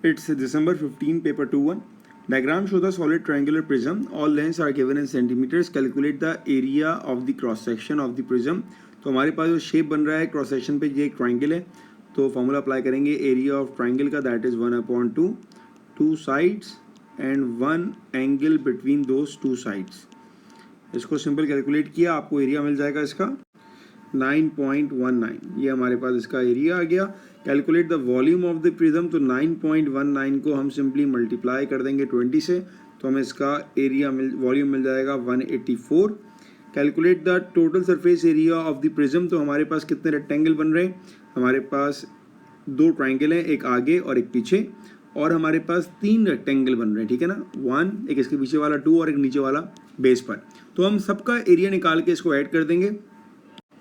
It's December 15, paper 2-1. Diagram show the solid triangular prism. All lengths are given in centimeters. Calculate the area of the cross section of the prism. तो हमारे पास जो shape बन रहा है cross section पे ये एक triangle है, तो फॉर्मूला अप्लाई करेंगे एरिया ऑफ ट्राइंगल का, that is 1/2, two sides and one angle between those two sides. इसको सिंपल कैलकुलेट किया, आपको एरिया मिल जाएगा इसका 9.19. ये हमारे पास इसका एरिया आ गया. Calculate the volume of the prism, तो 9.19 को हम सिंपली मल्टीप्लाई कर देंगे 20 से, तो हमें इसका एरिया वॉल्यूम मिल जाएगा 184. Calculate the total surface area of the prism, तो हमारे पास कितने रेक्टेंगल बन रहे हैं, हमारे पास दो ट्राइंगल हैं, एक आगे और एक पीछे, और हमारे पास 3 रेक्टेंगल बन रहे हैं, ठीक है ना, 1, एक इसके पीछे वाला 2 और एक नीचे वाला बेस पर. तो हम सबका एरिया निकाल के इसको ऐड कर देंगे.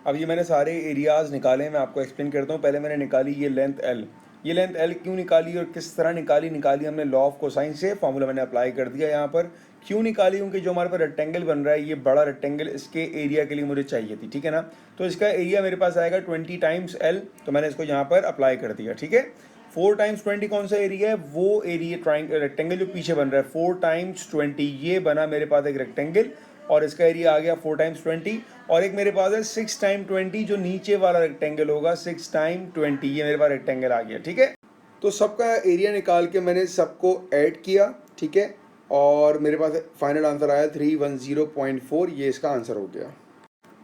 अब ये मैंने सारे एरियाज निकाले, मैं आपको एक्सप्लेन करता हूँ. पहले मैंने निकाली ये लेंथ L. ये लेंथ L क्यों निकाली और किस तरह निकाली हमने लॉ ऑफ कोसाइन से. फॉर्मूला मैंने अप्लाई कर दिया यहाँ पर. क्यों निकाली, क्योंकि जो हमारे पास रेक्टेंगल बन रहा है, ये बड़ा रेक्टेंगल इसके एरिया के लिए मुझे चाहिए थी, ठीक है ना. तो इसका एरिया मेरे पास आएगा 20 टाइम्स L, तो मैंने इसको यहाँ पर अप्लाई कर दिया, ठीक है. 4 टाइम्स 20 कौन सा एरिया है, वो एरिया रेक्टेंगल जो पीछे बन रहा है. 4 टाइम्स 20, ये बना मेरे पास एक रेक्टेंगल, और इसका एरिया आ गया 4 टाइम्स 20. और एक मेरे पास है 6 टाइम 20, जो नीचे वाला रेक्टेंगल होगा 6 टाइम 20, ये मेरे पास रेक्टेंगल आ गया, ठीक है. तो सबका एरिया निकाल के मैंने सबको ऐड किया, ठीक है, और मेरे पास फाइनल आंसर आया 310.4. ये इसका आंसर हो गया.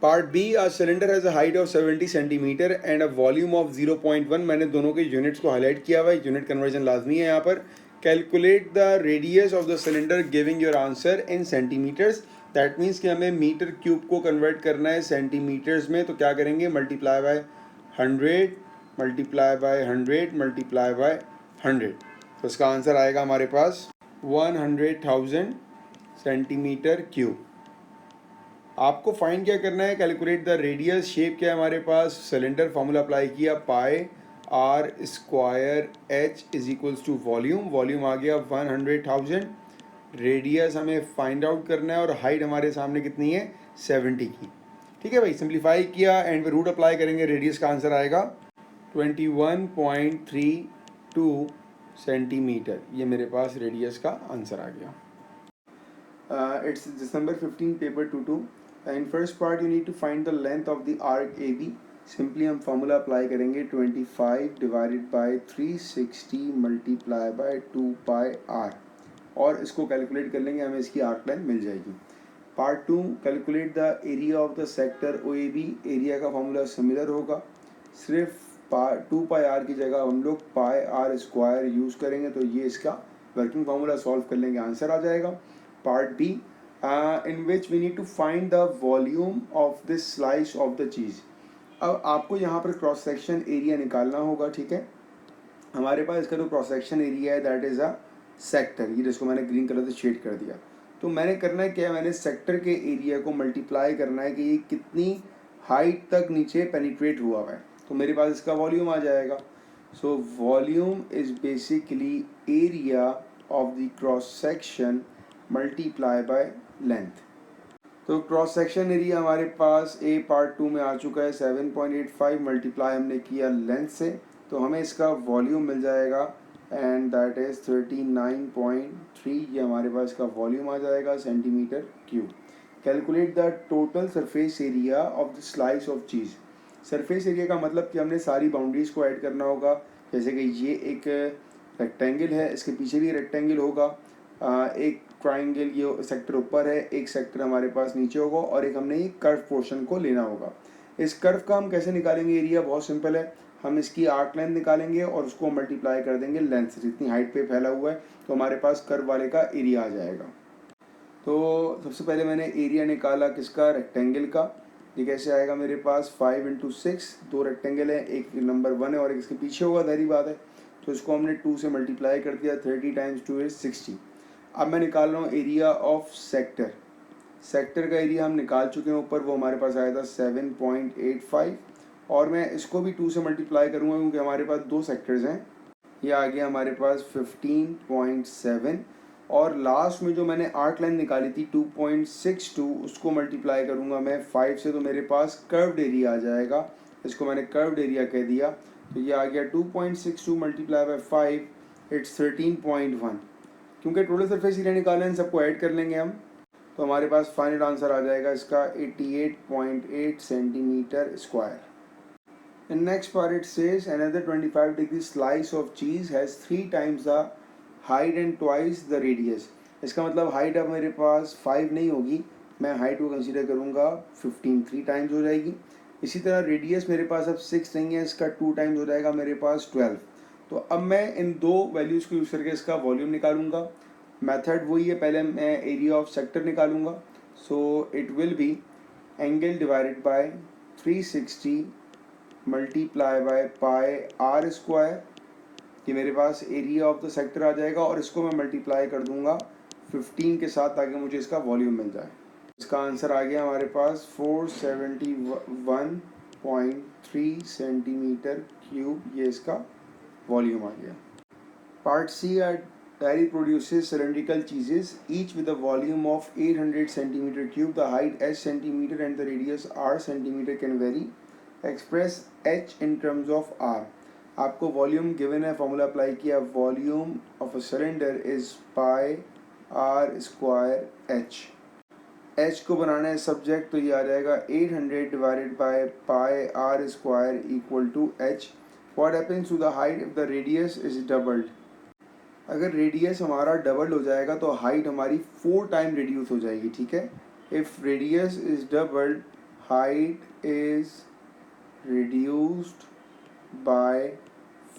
Part B, a cylinder has a height of 70 centimetre and a volume of 0.1. मैंने दोनों के यूनिट्स को हाईलाइट किया हुआ है, यूनिट कन्वर्जन लाजमी है यहाँ पर. Calculate the radius of the cylinder giving your answer in centimetres. That means कि हमें मीटर क्यूब को कन्वर्ट करना है सेंटीमीटर्स में, तो क्या करेंगे, multiply by 100, multiply by 100, multiply by 100. तो इसका आंसर आएगा हमारे पास 100,000 सेंटीमीटर क्यूब. आपको फाइंड क्या करना है, कैलकुलेट द रेडियस. शेप क्या है हमारे पास, सिलेंडर. फॉर्मूला अप्लाई किया, pi are square H is equals to volume. Volume आ गया 100,000. रेडियस हमें फाइंड आउट करना है, और हाइट हमारे सामने कितनी है, 70 की, ठीक है भाई. सिंप्लीफाई किया, एंड पे रूट अप्लाई करेंगे, रेडियस का आंसर आएगा 21.32 सेंटीमीटर. ये मेरे पास रेडियस का आंसर आ गया. It's December 15, paper 2-2. In first part you need to find the length of the arc AB. Simply हम formula अप्लाई करेंगे 25 divided by 360 multiply by 2 pi r, और इसको कैलकुलेट कर लेंगे, हमें इसकी आर्क लाइन मिल जाएगी. Part 2, calculate the area of the sector OAB. Area का फॉर्मूला सिमिलर होगा, सिर्फ 2 पाई आर की जगह हम लोग पाई आर स्क्वायर यूज़ करेंगे, तो ये इसका वर्किंग फार्मूला सॉल्व कर लेंगे, आंसर आ जाएगा. Part B, in which we need to find the volume of this slice of the cheese. अब आपको यहाँ पर क्रॉस सेक्शन एरिया निकालना होगा, ठीक है. हमारे पास इसका जो क्रॉस सेक्शन एरिया है दैट इज़ अ सेक्टर, ये जिसको मैंने ग्रीन कलर से शेड कर दिया. तो मैंने करना है क्या, मैंने सेक्टर के एरिया को मल्टीप्लाई करना है कि ये कितनी हाइट तक नीचे पेनिट्रेट हुआ हुआ है, तो मेरे पास इसका वॉल्यूम आ जाएगा. So volume is basically area of the cross section multiply by length. तो क्रॉस सेक्शन एरिया हमारे पास ए पार्ट 2 में आ चुका है 7.85, मल्टीप्लाई हमने किया लेंथ से, तो हमें इसका वॉल्यूम मिल जाएगा, एंड दैट इज़ 39.3. ये हमारे पास इसका वॉल्यूम आ जाएगा centimetre cube. Calculate the total surface area of the slice of cheese. Surface area का मतलब कि हमने सारी बाउंड्रीज को ऐड करना होगा, जैसे कि ये एक रेक्टेंगल है, इसके पीछे भी रेक्टेंगल होगा, एक ट्राइंगल ये सेक्टर ऊपर है, एक सेक्टर हमारे पास नीचे होगा, और एक हमने ये कर्व पोर्शन को लेना होगा. इस कर्व का हम कैसे निकालेंगे एरिया, बहुत सिंपल है. हम इसकी आर्क लेंथ निकालेंगे और उसको मल्टीप्लाई कर देंगे लेंथ से, जितनी हाइट पे फैला हुआ है, तो हमारे पास कर्व वाले का एरिया आ जाएगा. तो सबसे पहले मैंने एरिया निकाला किसका, रेक्टेंगल का. ये कैसे आएगा, मेरे पास 5 × 6, 2 रेक्टेंगल है, एक नंबर 1 है और एक इसके पीछे होगा, धैर्य बात है. तो इसको हमने 2 से मल्टीप्लाई कर दिया, 30 × 2 = 60. अब मैं निकाल रहा हूँ एरिया ऑफ सेक्टर. सेक्टर का एरिया हम निकाल चुके हैं ऊपर, वो हमारे पास आया था 7.85, और मैं इसको भी 2 से मल्टीप्लाई करूँगा क्योंकि हमारे पास 2 सेक्टर्स हैं. ये आ गया हमारे पास 15.7, और लास्ट में जो मैंने आर्क लाइन निकाली थी 2.62, उसको मल्टीप्लाई करूँगा मैं 5 से, तो मेरे पास कर्व्ड एरिया आ जाएगा. इसको मैंने कर्व्ड एरिया कह दिया, तो ये आ गया 2.62 मल्टीप्लाई बाय 5 इट्स 13.1। क्योंकि टोटल सरफेस एरिया निकालना है, सबको ऐड कर लेंगे हम, तो हमारे पास फाइनल आंसर आ जाएगा इसका 88.8 centimetre square. In next part it says another 25-degree slice of cheese has 3 times the height and twice the radius। इसका मतलब हाइट अब मेरे पास 5 नहीं होगी, मैं हाइट को कंसीडर करूँगा 15, 3 टाइम्स हो जाएगी। इसी तरह रेडियस मेरे पास अब 6 नहीं है, इसका 2 टाइम्स हो जाएगा मेरे पास 12। तो अब मैं इन दो वैल्यूज़ को यूज़ करके इसका वॉल्यूम निकालूंगा। मेथड वही है, पहले मैं एरिया ऑफ सेक्टर निकालूंगा। So it will be angle divided by 360 multiply by pi are square, ये मेरे पास एरिया ऑफ द सेक्टर आ जाएगा, और इसको मैं मल्टीप्लाई कर दूंगा 15 के साथ ताकि मुझे इसका वॉल्यूम मिल जाए। इसका आंसर आ गया हमारे पास 471.3 सेंटीमीटर क्यूब, ये इसका वॉल्यूम आ गया। Part C, dairy produces cylindrical cheeses each with a volume of 800 centimeter cube. The height h centimeter and the radius r centimeter can vary. Express h in terms of r. आपको volume given है, formula apply किया, volume of a cylinder is pi are square h. H को बनाना है subject, तो ये आ जाएगा 800 divided by pi are square equal to h. What happens to the height if the radius is doubled. अगर radius हमारा डबल हो जाएगा तो हाइट हमारी 4 टाइम रिड्यूस हो जाएगी, ठीक है। If radius is doubled, height is reduced by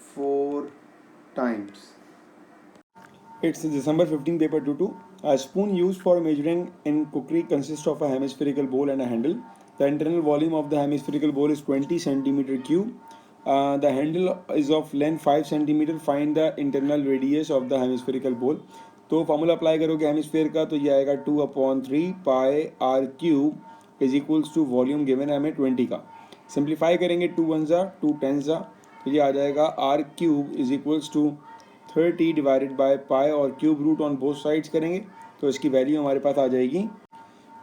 4 times. It's December 15 paper 2-2. A spoon used for measuring in cookery consists of a hemispherical bowl and a handle. The internal volume of the hemispherical bowl is 20 centimeter cube. The handle is of length 5 centimeter. Find the internal radius of the hemispherical bowl. तो formula apply करोगे hemisphere का, तो ये आएगा 2/3 pi are cube is equals to volume given है हमें 20 का। Simplify करेंगे 2 1 जा 2 10 जा, तो ये आ जाएगा R cube is equals to 30 divided by pi, और cube root on both sides करेंगे तो इसकी वैल्यू हमारे पास आ जाएगी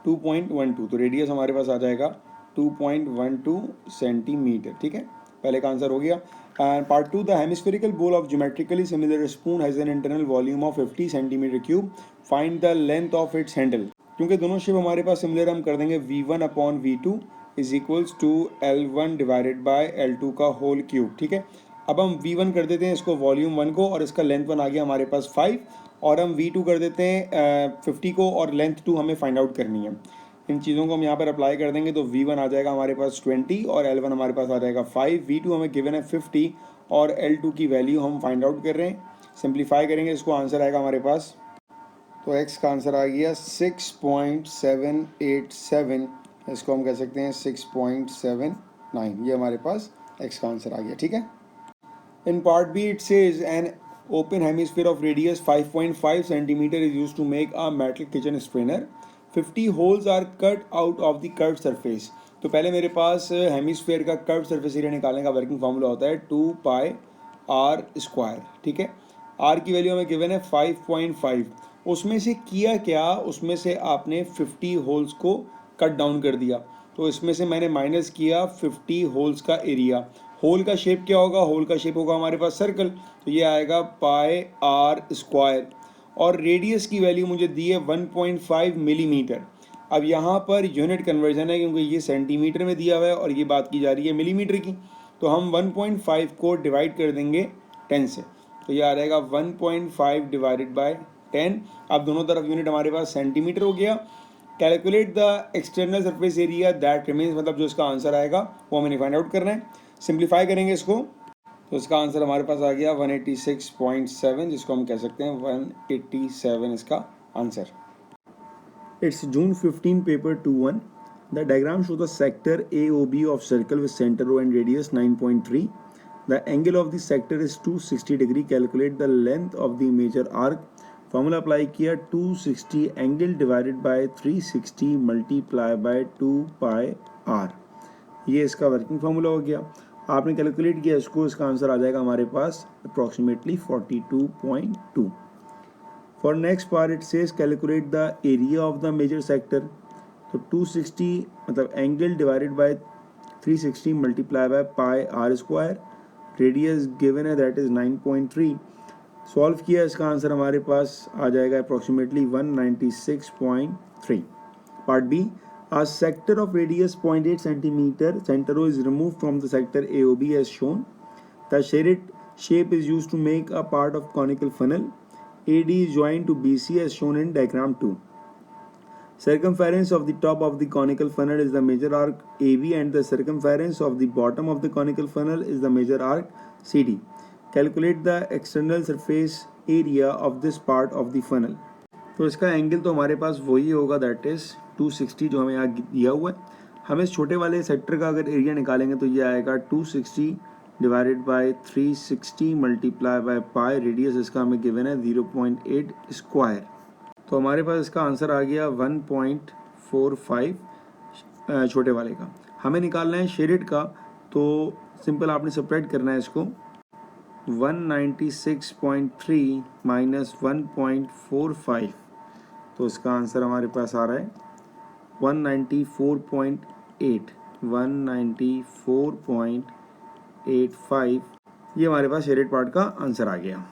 2.12। तो रेडियस हमारे पास आ जाएगा 2.12 सेंटीमीटर, ठीक है। पहले का आंसर हो गया। And part 2, the hemispherical bowl of geometrically similar spoon has an internal volume of 50 centimetre cube. Find the length of its handle. क्योंकि दोनों शेप हमारे पास सिमिलर, हम कर देंगे V1/V2 is equals to L1 divided by L2 का whole cube, ठीक है। अब हम V1 कर देते हैं इसको वॉल्यूम 1 को, और इसका लेंथ 1 आ गया हमारे पास 5, और हम V2 कर देते हैं 50 को, और लेंथ 2 हमें फाइंड आउट करनी है। इन चीज़ों को हम यहाँ पर अप्लाई कर देंगे तो V1 आ जाएगा हमारे पास 20 और L1 हमारे पास आ जाएगा 5। V2 हमें गिवन है 50 और L2 की वैल्यू हम फाइंड आउट कर रहे हैं। सिंप्लीफाई करेंगे, इसको आंसर आएगा हमारे पास, तो x का आंसर आ गया 6.787, इसको हम कह सकते हैं 6.79, ये हमारे पास x का आंसर आ गया, ठीक है। In part B, it says an open hemisphere of radius 5.5 centimeter is used to make a metal kitchen strainer. 50 holes are cut out of the curved surface. तो पहले मेरे पास हेमिस्फेयर का कर्व्ड सरफेस एरिया निकालने का working formula होता है 2 pi are square, ठीक है। आर की वैल्यू हमें गिवन है 5.5। उसमें से किया क्या, उसमें से आपने 50 होल्स को कट डाउन कर दिया, तो इसमें से मैंने माइनस किया 50 होल्स का एरिया। होल का शेप क्या होगा, होल का शेप होगा हमारे पास सर्कल, तो ये आएगा पाई आर स्क्वायर, और रेडियस की वैल्यू मुझे दी है 1.5 मिलीमीटर। अब यहाँ पर यूनिट कन्वर्जन है क्योंकि ये सेंटीमीटर में दिया हुआ है और ये बात की जा रही है मिलीमीटर की, तो हम 1.5 को डिवाइड कर देंगे 10 से, तो ये आ जाएगा 1.5 डिवाइडेड बाय 10। अब दोनों तरफ यूनिट हमारे पास सेंटीमीटर हो गया। Calculate the external surface area that remains, मतलब जो इसका आंसर आएगा वो हमें फाइंड आउट करना है। सिंप्लीफाई करेंगे इसको, तो इसका आंसर हमारे पास आ गया 186.7, जिसको हम कह सकते हैं 187 इसका answer. It's June 15 paper 2-1। The diagram show the sector AOB of circle with centre O and radius 9.3। The angle of the sector is 260 degree. Calculate the length of the major arc. Formula apply किया 260 angle divided by 360 multiply by 2 pi r, ये इसका working formula हो गया। आपने calculate किया इसको, इसका answer आ जाएगा हमारे पास approximately 42.2। For next part it says calculate the area of the major sector. तो 260 मतलब angle divided by 360 multiply by pi are square, radius given है दैट इज 9.3। सॉल्व किया, इसका आंसर हमारे पास आ जाएगा approximately 196.3. Part B, a sector of radius 0.8 centimeter center O is removed from the sector AOB as shown. The shaded shape is used to make a part of conical funnel. AD is joined to BC as shown in diagram 2. Circumference of the top of the conical funnel is the major arc AB and the circumference of the bottom of the conical funnel is the major arc CD. Calculate the external surface area of this part of the funnel. तो इसका angle तो हमारे पास वही होगा, that is 260 जो हमें यहाँ दिया हुआ है. हम इस छोटे वाले सेक्टर का अगर एरिया निकालेंगे तो ये आएगा 260 divided by 360 multiply by pi. Radius इसका हमें गिवन है 0.8 स्क्वायर. तो हमारे पास इसका आंसर आ गया 1.45 छोटे वाले का. हमें निकालना है शेडेड का, तो सिंपल आपने सब्ट्रैक्ट करना है इसको. 196.3 माइनस 1.45, तो इसका आंसर हमारे पास आ रहा है 194.8. 194.85 ये हमारे पास शेडेड पार्ट का आंसर आ गया.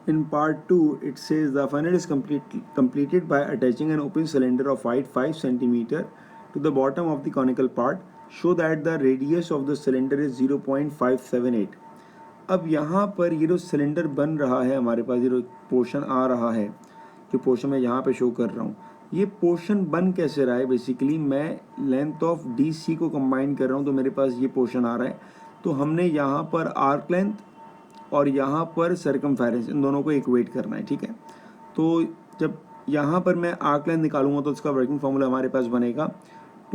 In part 2, it says the funnel is completed by attaching an open cylinder of height 5 cm to the bottom of the conical part. Show that the radius of the cylinder is 0.578. अब यहाँ पर ये जो cylinder बन रहा है हमारे पास, ये जो पोर्शन आ रहा है, जो पोर्शन मैं यहाँ पे शो कर रहा हूँ, ये पोर्शन बन कैसे रहा है? बेसिकली मैं लेंथ ऑफ DC को कंबाइन कर रहा हूँ, तो मेरे पास ये पोर्शन आ रहा है. तो हमने यहाँ पर आर्क लेंथ और यहाँ पर सर्कमफेरेंस, इन दोनों को इक्वेट करना है. ठीक है, तो जब यहाँ पर मैं आर्क लेंथ निकालूंगा तो इसका वर्किंग फार्मूला हमारे पास बनेगा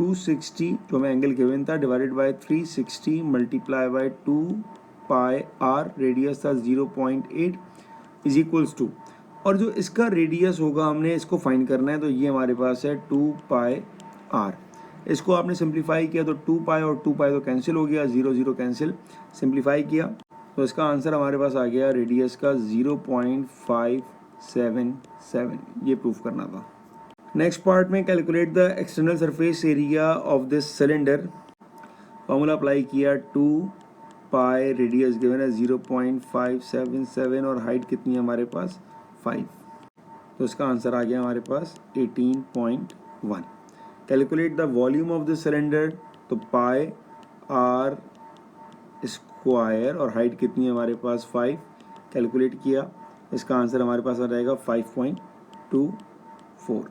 260 जो हमें एंगल गिवन था divided by 360 multiply by 2 pi r. Radius था 0.8 इज इक्वल्स टू, और जो इसका रेडियस होगा हमने इसको फाइंड करना है, तो ये हमारे पास है 2 पाई आर. इसको आपने सिंप्लीफाई किया तो 2 पाई और 2 पाई तो कैंसिल हो गया, 0 0 कैंसिल. सिंप्लीफाई किया तो इसका आंसर हमारे पास आ गया रेडियस का 0.577. ये प्रूफ करना था. नेक्स्ट पार्ट में calculate the external surface area of this cylinder. Formula apply किया, 2 पाई, रेडियस गिवन है 0.577 और हाइट कितनी है हमारे पास 5. तो इसका आंसर आ गया हमारे पास 18.1. Calculate the volume of the cylinder, तो पाई आर स्क्वायर और हाइट कितनी है हमारे पास 5. कैलकुलेट किया, इसका आंसर हमारे पास आ जाएगा 5.24.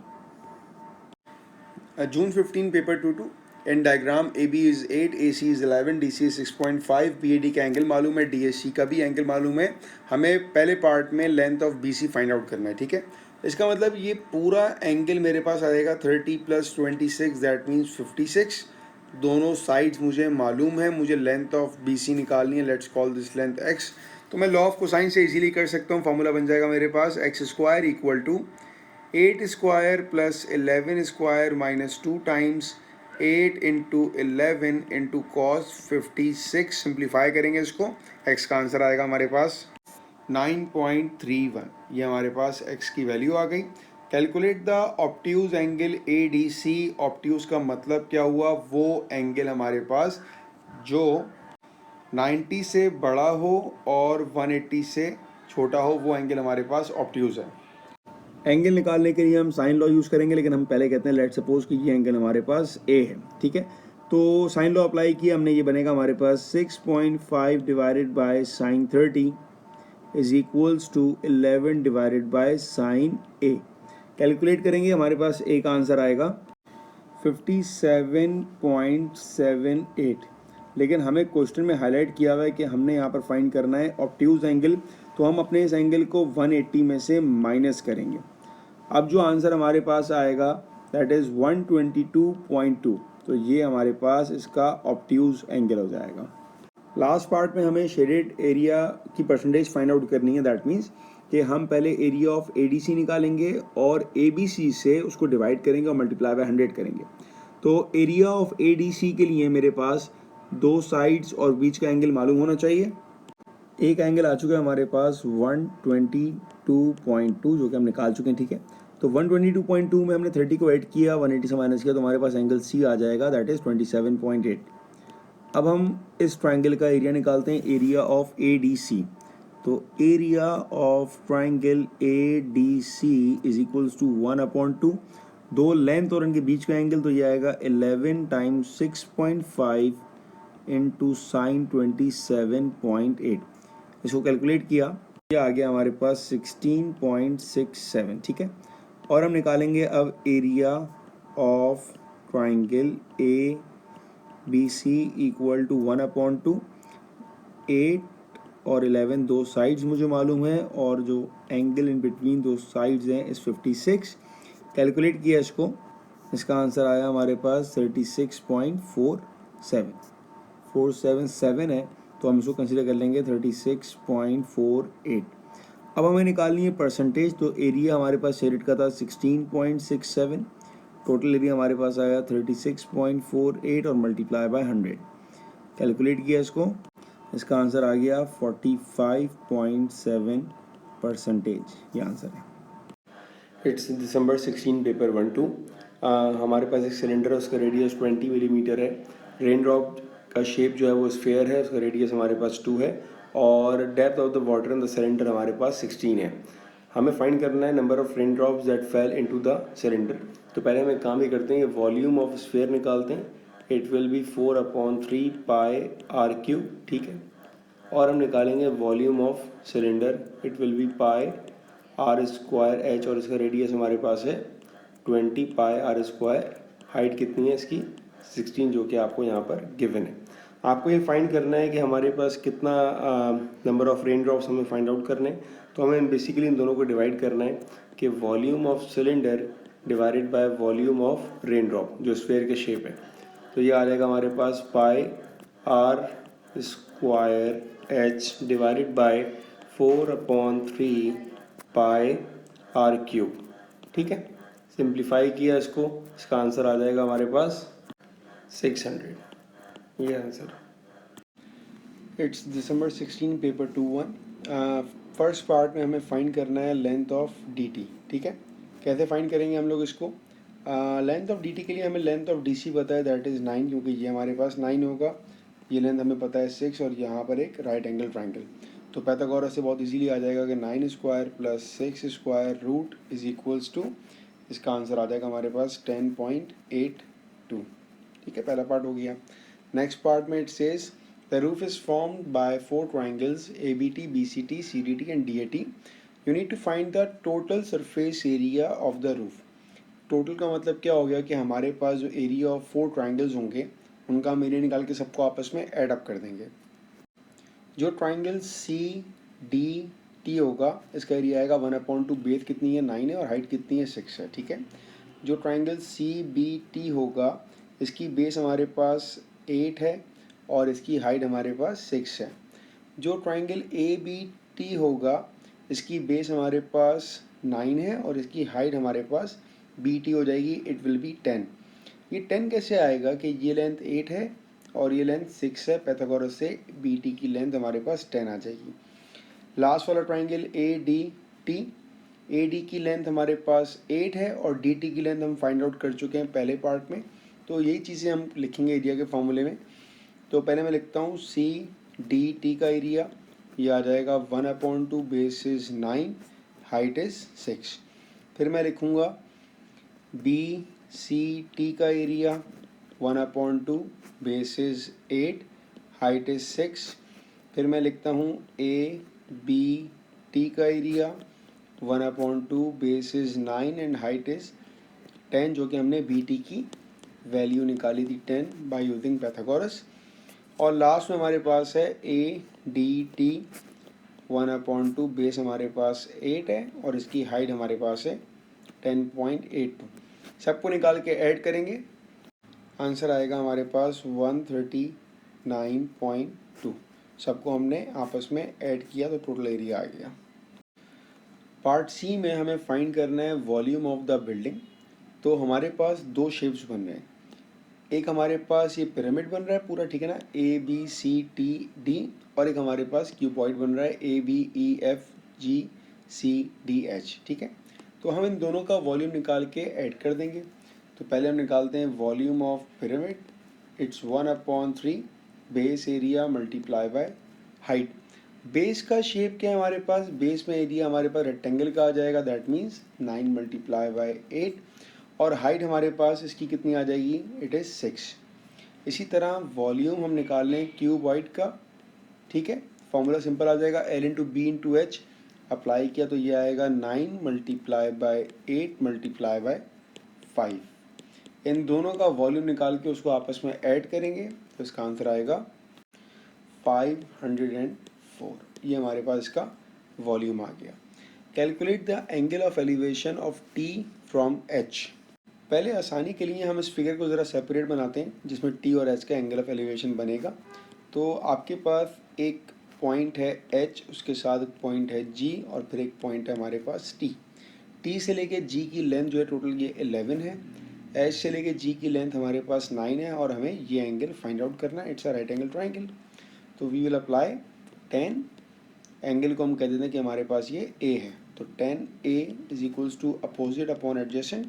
June 15 paper 2-2. In diagram AB is 8, AC is 11, DC is 6.5. PAD का एंगल मालूम है, DSC का भी एंगल मालूम है. हमें पहले पार्ट में length of BC find out करना है. ठीक है, इसका मतलब ये पूरा एंगल मेरे पास आएगा 30 + 26, दैट मीन्स 56. दोनों साइड्स मुझे मालूम है, मुझे लेंथ ऑफ BC निकालनी है. Let's call this length x. तो मैं लॉ ऑफ कोसाइन से इजीली कर सकता हूँ. फार्मूला बन जाएगा मेरे पास x² equal to 8² + 11² minus 2 times 8 × 11 × cos 56. Simplify करेंगे इसको, x का आंसर आएगा हमारे पास 9.31. ये हमारे पास x की वैल्यू आ गई. Calculate the obtuse angle ADC. Obtuse का मतलब क्या हुआ? वो एंगल हमारे पास जो 90 से बड़ा हो और 180 से छोटा हो, वो एंगल हमारे पास ऑब्ट्यूज है. एंगल निकालने के लिए हम साइन लॉ यूज़ करेंगे, लेकिन हम पहले कहते हैं लेट सपोज कि ये एंगल हमारे पास A है. ठीक है, तो साइन लॉ अप्लाई किया हमने, ये बनेगा हमारे पास 6.5 divided by sine 30 is equals to 11 divided by sine A. Calculate करेंगे, हमारे पास A का आंसर आएगा 57.78. लेकिन हमें क्वेश्चन में हाईलाइट किया हुआ है कि हमने यहाँ पर फाइंड करना है ऑब्ट्यूज एंगल, तो हम अपने इस एंगल को 180 में से माइनस करेंगे. अब जो आंसर हमारे पास आएगा दैट इज़ 122.2. तो ये हमारे पास इसका ऑब्ट्यूज एंगल हो जाएगा. लास्ट पार्ट में हमें शेडेड एरिया की परसेंटेज फाइंड आउट करनी है. दैट मीन्स कि हम पहले एरिया ऑफ ADC निकालेंगे और ABC से उसको डिवाइड करेंगे और मल्टीप्लाई बाय 100 करेंगे. तो एरिया ऑफ ADC के लिए मेरे पास दो साइड्स और बीच का एंगल मालूम होना चाहिए. एक एंगल आ चुका है हमारे पास 122.2 जो कि हम निकाल चुके हैं. ठीक है, तो 122.2 में हमने 30 को ऐड किया, 180 से माइनस किया, तो हमारे पास एंगल C आ जाएगा, दैट इज़ 27.8. अब हम इस ट्रायंगल का एरिया निकालते हैं, एरिया ऑफ ADC. तो area of triangle A D C is equals to 1/2, दो लेंथ और इनके बीच का एंगल, तो ये आएगा 11 टाइम्स 6.5 इंटू साइन 27.8। इसको कैलकुलेट किया, ये आ गया हमारे पास 16.67, ठीक है। और हम निकालेंगे अब area of triangle A B C equal to 1/2, 8 और 11 दो साइड्स मुझे मालूम है, और जो एंगल इन बिटवीन दो साइड्स हैं इस 56। कैलकुलेट किया इसको, इसका आंसर आया हमारे पास 36.47 है, तो हम इसको कंसीडर कर लेंगे 36.48। अब हमें निकालनी है परसेंटेज, तो एरिया हमारे पास शेरिट का था 16.67, टोटल एरिया हमारे पास आया 36.48 और मल्टीप्लाई बाय 100। कैलकुलेट किया इसको, इसका आंसर आ गया 45.7%, ये आंसर है। It's December 16 paper 1-2। हमारे पास एक सिलेंडर है, उसका रेडियस 20 मिलीमीटर है। रेन ड्रॉप का शेप जो है वो स्फेयर है, उसका रेडियस हमारे पास 2 है, और depth of the water in the cylinder हमारे पास 16 है। हमें फाइंड करना है number of rain drops that fell into the cylinder. तो पहले हम एक काम ही करते हैं, वॉल्यूम ऑफ स्फेयर निकालते हैं। It will be 4/3 pi are cube, ठीक है। और हम निकालेंगे volume of cylinder, it will be pi are square h, और इसका रेडियस हमारे पास है 20 पाई आर स्क्वायर। हाइट कितनी है इसकी 16, जो कि आपको यहाँ पर गिवन है। आपको ये फाइंड करना है कि हमारे पास कितना नंबर ऑफ रेन ड्रॉप्स हमें फाइंड आउट करने हैं। तो हमें बेसिकली इन दोनों को डिवाइड करना है कि volume of cylinder divided by volume of rain drop, जो स्फेयर के शेप है। तो ये आ जाएगा हमारे पास pi are square H divided by 4/3 pi are cube, ठीक है। सिंप्लीफाई किया इसको, इसका आंसर आ जाएगा हमारे पास 600, ये answer. It's December 16 paper 2-1। First part में हमें फाइंड करना है लेंथ ऑफ डी टी, ठीक है। कैसे फाइंड करेंगे हम लोग इसको, लेंथ ऑफ डी टी के लिए हमें लेंथ ऑफ डी सी पता है, दैट इज़ 9, क्योंकि ये हमारे पास 9 होगा। ये लेंथ हमें पता है 6, और यहाँ पर एक राइट एंगल ट्राइंगल। तो पाइथागोरस से बहुत इजीली आ जाएगा कि 9 square plus 6 square root is equals to, इसका आंसर आ जाएगा हमारे पास 10.82, ठीक है। पहला पार्ट हो गया। नेक्स्ट पार्ट में it says the roof is formed by 4 triangles A B T, B C T, C D T and D A T. You need to find the total surface area of the roof. Total का मतलब क्या हो गया कि हमारे पास जो area of 4 triangles होंगे उनका हम एरिया निकाल के सबको आपस में ऐड अप कर देंगे। जो ट्राइंगल सी डी टी होगा इसका एरिया आएगा 1/2, बेस कितनी है 9 है, और हाइट कितनी है 6 है, ठीक है। जो ट्राइंगल सी बी टी होगा इसकी बेस हमारे पास 8 है, और इसकी हाइट हमारे पास 6 है। जो ट्राइंगल ए बी टी होगा इसकी बेस हमारे पास 9 है, और इसकी हाइट हमारे पास बी टी हो जाएगी, इट विल बी 10। ये 10 कैसे आएगा कि ये लेंथ 8 है और ये लेंथ 6 है, पाइथागोरस से बी टी की लेंथ हमारे पास 10 आ जाएगी। लास्ट वाला triangle A D T, A D की लेंथ हमारे पास 8 है, और डी टी की लेंथ हम फाइंड आउट कर चुके हैं पहले पार्ट में। तो यही चीज़ें हम लिखेंगे एरिया के फॉर्मूले में। तो पहले मैं लिखता हूँ सी डी टी का एरिया, ये आ जाएगा 1/2 बेस इज 9, हाइट इज 6। फिर मैं लिखूँगा बी सी टी का area 1/2 base is 8, height is 6। फिर मैं लिखता हूँ ए बी टी का area 1/2 base is 9 and height is 10, जो कि हमने बी टी की वैल्यू निकाली थी 10 बाय यूजिंग पाइथागोरस। और लास्ट में हमारे पास है ए डी टी 1/2 बेस हमारे पास 8 है, और इसकी हाइट हमारे पास है 10.82। सबको निकाल के ऐड करेंगे, आंसर आएगा हमारे पास 139.2। सबको हमने आपस में ऐड किया तो टोटल एरिया आ गया। पार्ट सी में हमें फाइंड करना है वॉल्यूम ऑफ द बिल्डिंग। तो हमारे पास दो शेप्स बन रहे हैं, एक हमारे पास ये पिरामिड बन रहा है पूरा, ठीक है ना, A B C T D, और एक हमारे पास क्यूबॉइड बन रहा है A B E F G C D H, ठीक है। तो हम इन दोनों का वॉल्यूम निकाल के ऐड कर देंगे। तो पहले हम निकालते हैं volume of pyramid, it's 1/3 base area multiply by height. Base का शेप क्या है हमारे पास, बेस में एरिया हमारे पास रेक्टेंगल का आ जाएगा, दैट मीन्स 9 मल्टीप्लाई बाय 8, और हाइट हमारे पास इसकी कितनी आ जाएगी, इट इज़ 6। इसी तरह वॉल्यूम हम निकाल लें क्यूबॉइड का, ठीक है, फॉर्मूला सिंपल आ जाएगा, L into b into h, apply किया तो ये आएगा 9 मल्टीप्लाई बाय 8 मल्टीप्लाई बाय 5। इन दोनों का वॉल्यूम निकाल के उसको आपस में ऐड करेंगे तो इसका आंसर आएगा 504। ये हमारे पास इसका वॉल्यूम आ गया। Calculate the angle of elevation of T from H. पहले आसानी के लिए हम इस फिगर को ज़रा सेपरेट बनाते हैं जिसमें टी और एच का एंगल ऑफ एलिवेशन बनेगा। तो आपके पास एक पॉइंट है एच, उसके साथ एक पॉइंट है जी, और फिर एक पॉइंट है हमारे पास टी। टी से लेके जी की लेंथ जो है टोटल ये 11 है, एच से लेके जी की लेंथ हमारे पास 9 है, और हमें ये एंगल फाइंड आउट करना है। It's a right angle triangle. तो वी विल अप्लाई 10, एंगल को हम कह देते हैं कि हमारे पास ये ए है, तो 10A is equals to opposite upon adjacent.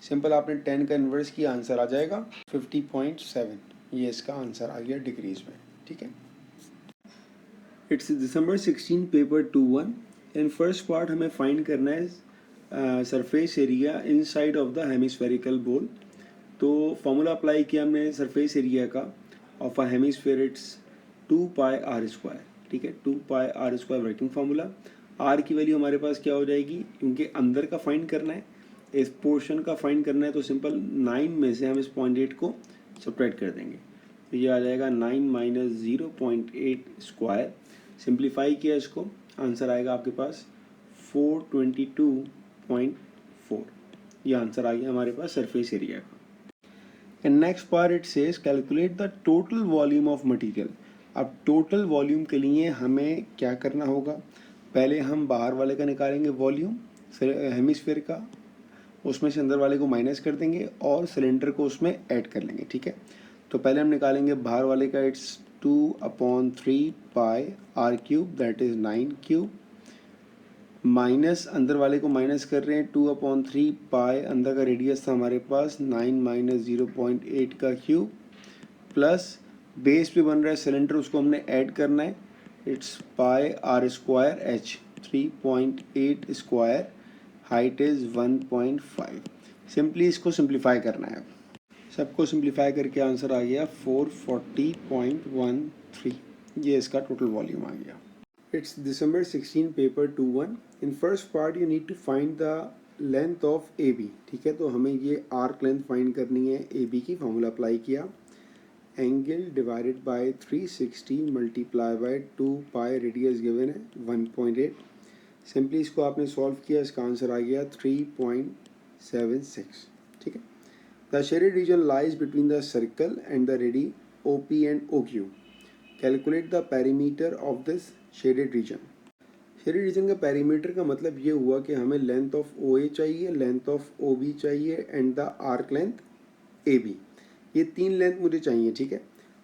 Simple आपने 10 का इन्वर्स किया, आंसर आ जाएगा 50.7। ये इसका आंसर आ गया डिग्रीज में, ठीक है। It's December 16 paper 2-1। In first part हमें फाइंड करना है surface area inside of the hemispherical बोल। तो फॉर्मूला अप्लाई किया हमने सरफेस एरिया का of a hemisphere, it's 2πr², ठीक है, 2πr² वर्किंग फार्मूला। आर की वैल्यू हमारे पास क्या हो जाएगी, क्योंकि अंदर का फाइंड करना है, इस पोर्शन का फाइंड करना है, तो सिंपल 9 में से हम इस 0.8 को सब्ट्रैक्ट कर देंगे, तो ये आ जाएगा 9 माइनस 0.8²। सिंप्लीफाई किया इसको, आंसर आएगा आपके पास 422.4। ये आंसर आ गया हमारे पास सरफेस एरिया का। And next part it says calculate the total volume of material. अब टोटल वॉल्यूम के लिए हमें क्या करना होगा, पहले हम बाहर वाले का निकालेंगे वॉल्यूम हेमिस्फीयर का, उसमें से अंदर वाले को माइनस कर देंगे और सिलेंडर को उसमें ऐड कर लेंगे, ठीक है। तो पहले हम निकालेंगे बाहर वाले का, it's 2/3πr³ that is 9 cube, minus अंदर वाले को माइनस कर रहे हैं 2/3π, अंदर का रेडियस था हमारे पास 9 माइनस 0.8 का क्यूब, प्लस बेस पे बन रहा है सिलेंडर, उसको हमने ऐड करना है, it's πr²h 3.8², height is 1.5। Simply इसको सिंप्लीफाई करना है। सबको सिंप्लीफाई करके आंसर आ गया 440.13। ये इसका टोटल वॉल्यूम आ गया। It's December 16 paper 2-1। In first part you need to find the length of AB, ठीक है। तो हमें ये आर्क लेंथ फाइंड करनी है AB की, फॉर्मूला अप्लाई किया, angle divided by 360 multiply by 2π, radius given है 1.8। सिंपली इसको आपने सॉल्व किया, इसका आंसर आ गया 3.76, ठीक है। The shaded region lies between the circle and the ready OP and OQ। Calculate the perimeter of this shaded region. Shaded region का पेरीमीटर का मतलब ये हुआ कि हमें लेंथ ऑफ OA चाहिए, लेंथ ऑफ OB चाहिए, and the arc length AB। ये 3 लेंथ मुझे चाहिए, ठीक है।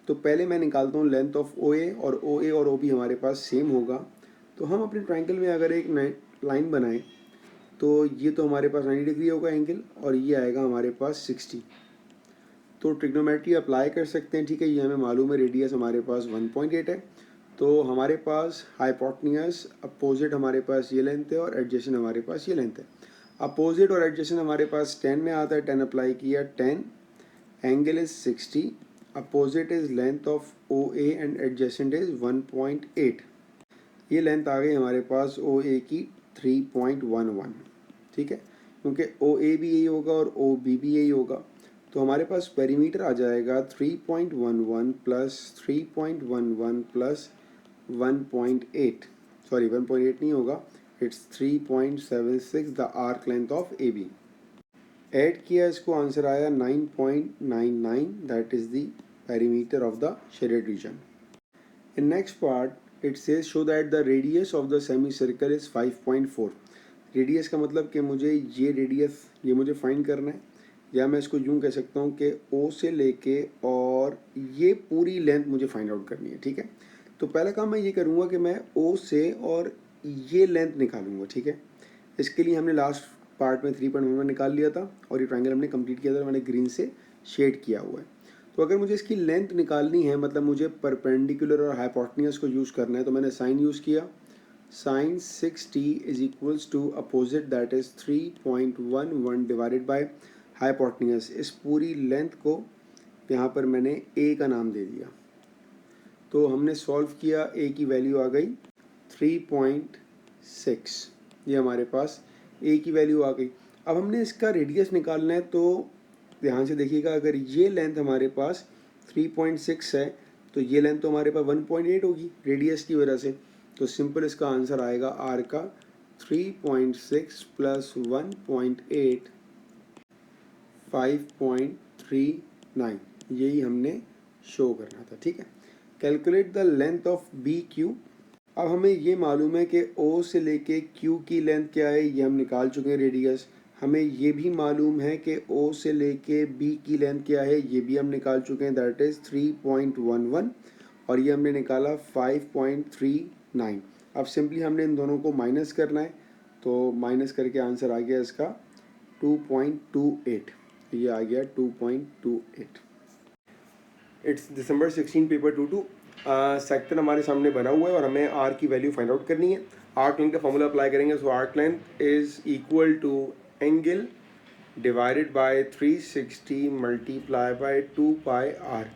तो पहले मैं निकालता हूँ लेंथ ऑफ OA, और OA और OB हमारे पास सेम होगा, तो हम अपने ट्राइंगल में अगर एक लाइन बनाएं तो ये तो हमारे पास 90 डिग्री होगा एंगल, और ये आएगा हमारे पास 60। तो ट्रिग्नोमेट्री अप्लाई कर सकते हैं, ठीक है। ये हमें मालूम है रेडियस हमारे पास 1.8 है, तो हमारे पास हाइपोटेन्यूज अपोजिट हमारे पास ये लेंथ है, और एडजेसेंट हमारे पास ये लेंथ है। अपोजिट और एडजेसेंट हमारे पास 10 में आता है, 10 अप्लाई किया, 10, angle is 60, opposite is length of OA and adjacent is 1.8। ये लेंथ आ गई हमारे पास OA की 3.11, ठीक है, क्योंकि OA भी यही होगा और OB भी यही होगा। तो हमारे पास पेरीमीटर आ जाएगा 3.11 प्लस 3.11 प्लस 1.8, सॉरी 1.8 नहीं होगा, it's 3.76 the arc length of AB। Add किया, इसको आंसर आया 9.99, that is the perimeter of the shaded region. In next part it says show that the radius of the semi circle is 5.4। Radius का मतलब कि मुझे ये radius ये मुझे फाइंड करना है, या मैं इसको यूँ कह सकता हूँ कि O से लेके और ये पूरी लेंथ मुझे फाइंड आउट करनी है, ठीक है। तो पहला काम मैं ये करूँगा कि मैं O से और ये लेंथ निकालूंगा, ठीक है। इसके लिए हमने लास्ट पार्ट में 3.11 निकाल लिया था, और ये ट्राइंगल हमने कंप्लीट किया था, मैंने ग्रीन से शेड किया हुआ है। तो अगर मुझे इसकी लेंथ निकालनी है, मतलब मुझे परपेंडिकुलर और हाइपोटेन्यूज को यूज़ करना है, तो मैंने साइन यूज़ किया। Sine 6t is equals to opposite that is 3.11 divided by hypotenuse. इस पूरी लेंथ को यहाँ पर मैंने a का नाम दे दिया। तो हमने सॉल्व किया, a की वैल्यू आ गई 3.6। ये हमारे पास a की वैल्यू आ गई। अब हमने इसका रेडियस निकालना है, तो ध्यान से देखिएगा, अगर ये लेंथ हमारे पास 3.6 है तो ये लेंथ तो हमारे पास 1.8 होगी रेडियस की वजह से। तो सिंपल इसका आंसर आएगा आर का 3.6 प्लस 1.8 5.39। यही हमने शो करना था, ठीक है। Calculate the length of B Q. अब हमें ये मालूम है कि ओ से लेके क्यू की लेंथ क्या है, ये हम निकाल चुके हैं रेडियस। हमें ये भी मालूम है कि ओ से लेके बी की लेंथ क्या है, ये भी हम निकाल चुके हैं, दैट इज़ 3.11, और ये हमने निकाला 5.39। अब सिंपली हमने इन दोनों को माइनस करना है, तो माइनस करके आंसर आ गया इसका 2.28। ये आ गया 2.28। It's December 16 paper 22। सेक्टर हमारे सामने बना हुआ है और हमें आर की वैल्यू फाइंड आउट करनी है। आर्क लेंथ का फॉर्मूला अप्लाई करेंगे। So arc length is equal to angle divided by 360 multiply by 2 pi R.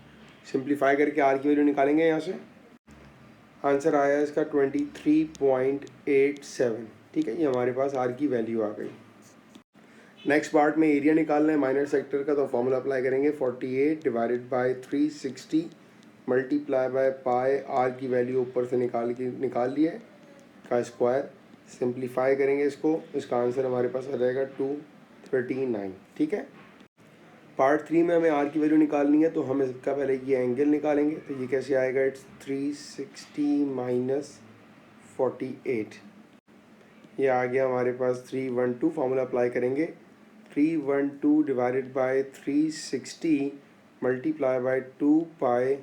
Simplify करके आर की वैल्यू निकालेंगे यहाँ से। आंसर आया इसका 23.87। ठीक है, ये हमारे पास आर की वैल्यू आ गई। नेक्स्ट पार्ट में एरिया निकालना है माइनर सेक्टर का, तो फॉर्मूला अप्लाई करेंगे 48 divided by 360 multiply by pi. R की वैल्यू ऊपर से निकाल लिया है का स्क्वायर। सिंप्लीफाई करेंगे इसको, इसका आंसर हमारे पास आ जाएगा 239। ठीक है, पार्ट 3 में हमें आर की वैल्यू निकालनी है, तो हम इसका पहले ये एंगल निकालेंगे। तो ये कैसे आएगा, इट्स 360 माइनस 48। ये आ गया हमारे पास 312। फार्मूला अप्लाई करेंगे 312 divided by 360 multiply by 2 pi.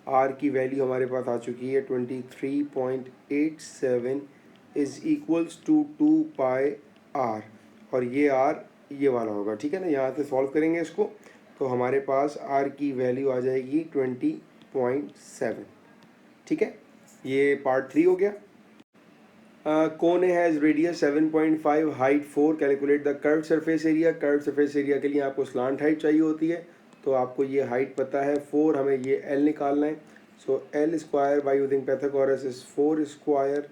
R की वैल्यू हमारे पास आ चुकी है 23.87 is equals to 2 pi R, और ये आर ये वाला होगा। ठीक है ना, यहाँ से सॉल्व करेंगे इसको, तो हमारे पास आर की वैल्यू आ जाएगी 20.7। ठीक है, ये पार्ट 3 हो गया। Cone has radius 7.5, height 4। Calculate the curve surface area. Curve surface area के लिए आपको स्लांट हाइट चाहिए होती है, तो आपको ये हाइट पता है 4, हमें ये एल निकालना है। So L square by using Pythagoras is 4 square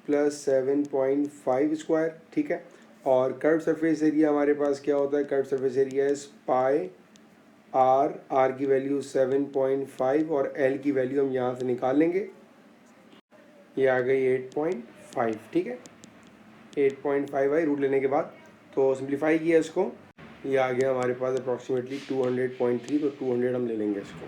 plus 7.5 square. ठीक है, और कर्व सरफेस एरिया हमारे पास क्या होता है, curve surface area is pi R. R की वैल्यू 7.5 और एल की वैल्यू हम यहाँ से निकाल लेंगे, ये आ गई 8.5। ठीक है, 8.5 आई रूट लेने के बाद, तो सिंप्लीफाई किया इसको, ये आ गया हमारे पास अप्रॉक्सीमेटली 200.3, तो 200 हम ले लेंगे इसको।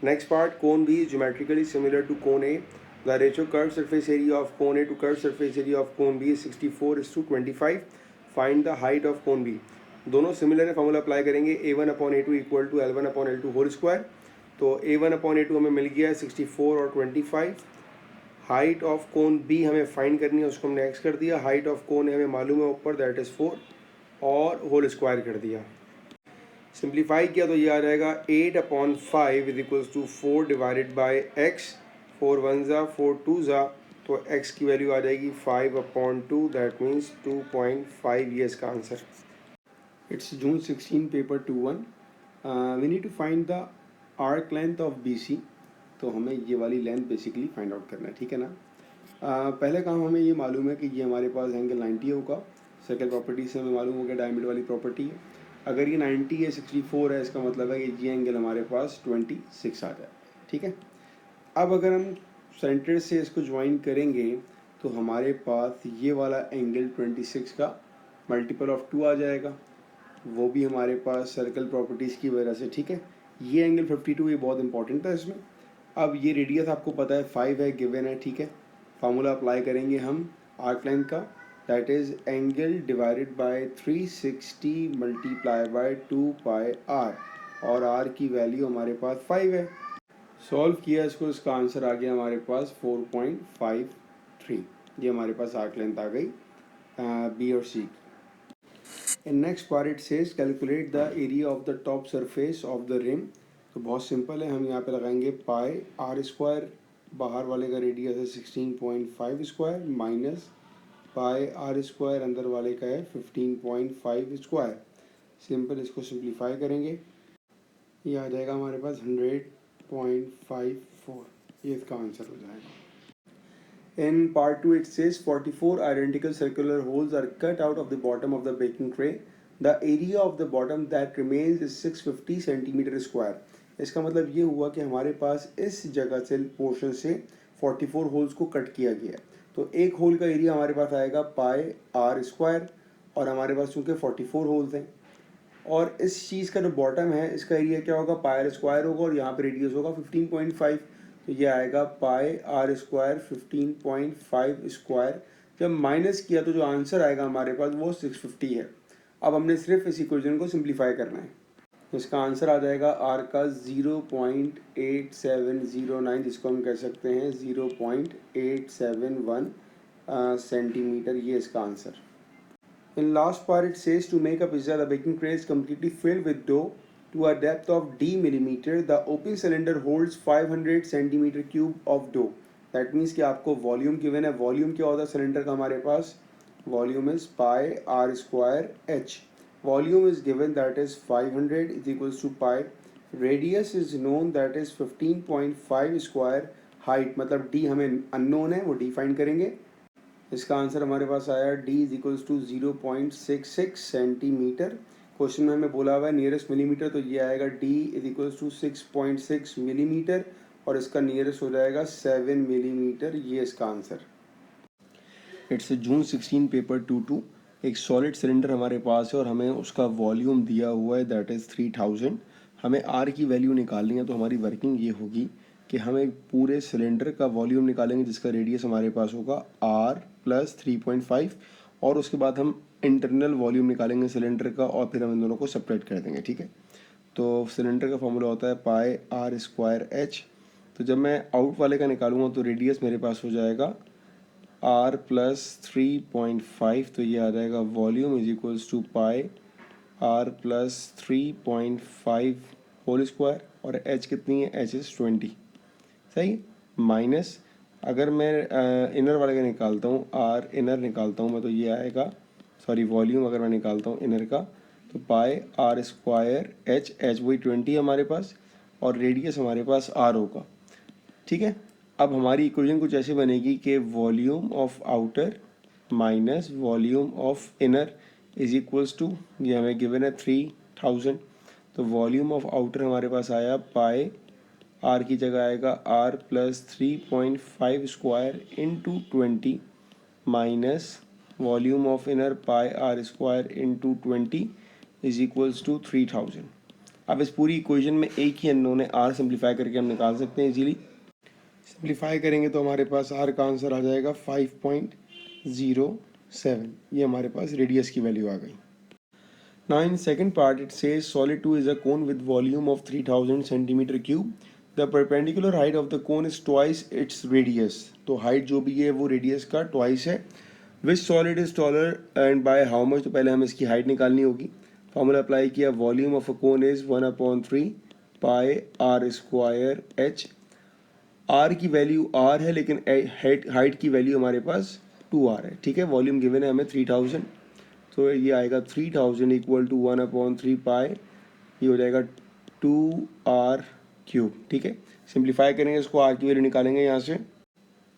Next part, cone B geometrically similar to cone A. The ratio curve surface area of cone A to curve surface area of cone B 64:25। Find the height of cone B. दोनों similar है, formula apply करेंगे A1/A2 equal to L1/L2 whole square. तो A1/A2 हमें मिल गया है 64 और 25। Height of cone B हमें find करनी है, उसको हमने एक्स कर दिया। हाइट ऑफ कोन हमें मालूम है ऊपर, दैट इज़ 4, और होल स्क्वायर कर दिया। सिंप्लीफाई किया तो ये आ जाएगा 8/5 is equals to 4 divided by X. 4 1 ज़ा 4 2 ज़ा, तो एक्स की वैल्यू आ जाएगी 5/2, दैट मीन्स 2.5। ये इसका answer. It's June 16 paper 2-1। We need to find the arc length of B C. तो हमें ये वाली लेंथ बेसिकली फाइंड आउट करना है, ठीक है ना। पहले काम हमें ये मालूम है कि ये हमारे पास एंगल 90 होगा। सेकंड प्रॉपर्टी से हमें मालूम हो गया डायमीटर वाली प्रॉपर्टी है। अगर ये 90 है, 64 है, इसका मतलब है कि ये एंगल हमारे पास 26 आ जाए। ठीक है, अब अगर हम सेंटर से इसको ज्वाइन करेंगे तो हमारे पास ये वाला एंगल 26 का मल्टीपल ऑफ 2 आ जाएगा, वो भी हमारे पास सर्कल प्रॉपर्टीज़ की वजह से। ठीक है, ये एंगल 52, ये बहुत इंपॉर्टेंट था इसमें। अब ये रेडियस आपको पता है 5 है, गिवन है। ठीक है, फार्मूला अप्लाई करेंगे हम आर्क लेंथ का, that is angle divided by 360 multiply by 2 pi R, और आर की वैल्यू हमारे पास 5 है। सॉल्व किया इसको, इसका आंसर आ गया हमारे पास 4.53। ये हमारे पास आर्क लेंथ आ गई बी और सी। In next part it says calculate the area of the top surface of the rim तो बहुत सिंपल है, हम यहाँ पे लगाएंगे पाई आर स्क्वायर, बाहर वाले का रेडियस है 16.5 square minus pi are square अंदर वाले का है 15.5 स्क्वायर। सिंपल, इसको सिंप्लीफाई करेंगे, ये आ जाएगा हमारे पास 100.54, ये इसका आंसर हो जाएगा। In part 2 it says 44 identical circular holes are cut out of the bottom of the baking tray. The area of the bottom that remains is 650 centimeter square. इसका मतलब ये हुआ कि हमारे पास इस जगह से पोर्शन से 44 होल्स को कट किया गया है। तो एक होल का एरिया हमारे पास आएगा पाई आर स्क्वायर, और हमारे पास चूँकि 44 होल्स हैं, और इस चीज़ का जो बॉटम है इसका एरिया क्या होगा, पाई आर स्क्वायर होगा, और यहाँ पे रेडियस होगा 15.5, तो ये आएगा पाई आर स्क्वायर 15.5 स्क्वायर। जब माइनस किया तो जो आंसर आएगा हमारे पास वो 650 है। अब हमने सिर्फ इस इक्वेशन को सिंप्लीफाई करना है, तो इसका आंसर आ जाएगा आर का 0.8709, जिसको हम कह सकते हैं 0.871 सेंटीमीटर, ये इसका answer. In last part it says to make a pizza the baking tray is completely filled with dough to a depth of d millimeter. The open cylinder holds 500 centimeter cube of dough. That means कि आपको volume given है। Volume क्या होता है cylinder का हमारे पास, volume is pi are square H. Volume is given that is 500 is equals to pi. Radius is known that is 15.5 square. Height मतलब डी हमें अननोन है, वो डिफाइन करेंगे। इसका आंसर हमारे पास आया d is equals to 0.66 centimetre. Question में हमें बोला हुआ है नियरेस्ट मिलीमीटर, तो ये आएगा d is equals to 6.6 millimetre, और इसका नियरेस्ट हो जाएगा 7 मिलीमीटर, ये इसका आंसर। It's June 16 paper 22। एक सॉलिड सिलेंडर हमारे पास है और हमें उसका वॉल्यूम दिया हुआ है दैट इज़ 3000। हमें r की वैल्यू निकालनी है, तो हमारी वर्किंग ये होगी कि हम एक पूरे सिलेंडर का वॉल्यूम निकालेंगे जिसका रेडियस हमारे पास होगा r प्लस 3.5, और उसके बाद हम इंटरनल वॉल्यूम निकालेंगे सिलेंडर का, और फिर हम इन दोनों को सेपरेट कर देंगे, ठीक है। तो सिलेंडर का फॉर्मूला होता है पाई आर स्क्वायर एच। तो जब मैं आउट वाले का निकालूंगा तो रेडियस मेरे पास हो जाएगा r प्लस 3.5, तो ये आ जाएगा volume is equals to pi r plus 3.5 whole square, और h कितनी है, h इज़ 20, सही। माइनस अगर मैं इनर वाले का निकालता हूँ, आर इनर निकालता हूँ मैं, तो ये आएगा, सॉरी वॉल्यूम अगर मैं निकालता हूँ इनर का, तो पाई आर स्क्वायर एच, एच वही 20 है हमारे पास, और रेडियस हमारे पास आर होगा, ठीक है। अब हमारी इक्वेशन कुछ ऐसे बनेगी कि volume of outer minus volume of inner is equals to, ये हमें गिवन है 3000, तो वॉल्यूम ऑफ आउटर हमारे पास आया पाई आर की जगह आएगा R plus 3.5 square into 20 minus volume of inner pi are square into 20 is equals to 3000। अब इस पूरी इक्वेशन में एक ही अननोन है, आर सिंप्लीफाई करके हम निकाल सकते हैं इजीली। सिंप्लीफाई करेंगे तो हमारे पास आर का आंसर आ जाएगा 5.07, ये हमारे पास रेडियस की वैल्यू आ गई। Now in second part it says solid 2 is a cone with volume of 3000 centimeter cube. The perpendicular height of the cone is twice its radius. तो height जो भी है वो radius का twice है. Which solid is taller and by how much? तो पहले हमें इसकी height निकालनी होगी। फॉर्मूला अप्लाई किया, volume of a cone is 1/3 pi are square H. Are की वैल्यू आर है, लेकिन हाइट की वैल्यू हमारे पास 2r है, ठीक है। वॉल्यूम गिवन है हमें 3000, तो ये आएगा 3000 इक्वल टू 1/3 पाई, ये हो जाएगा 2r क्यूब, ठीक है। सिंप्लीफाई करेंगे इसको, आर की वैल्यू निकालेंगे यहाँ से,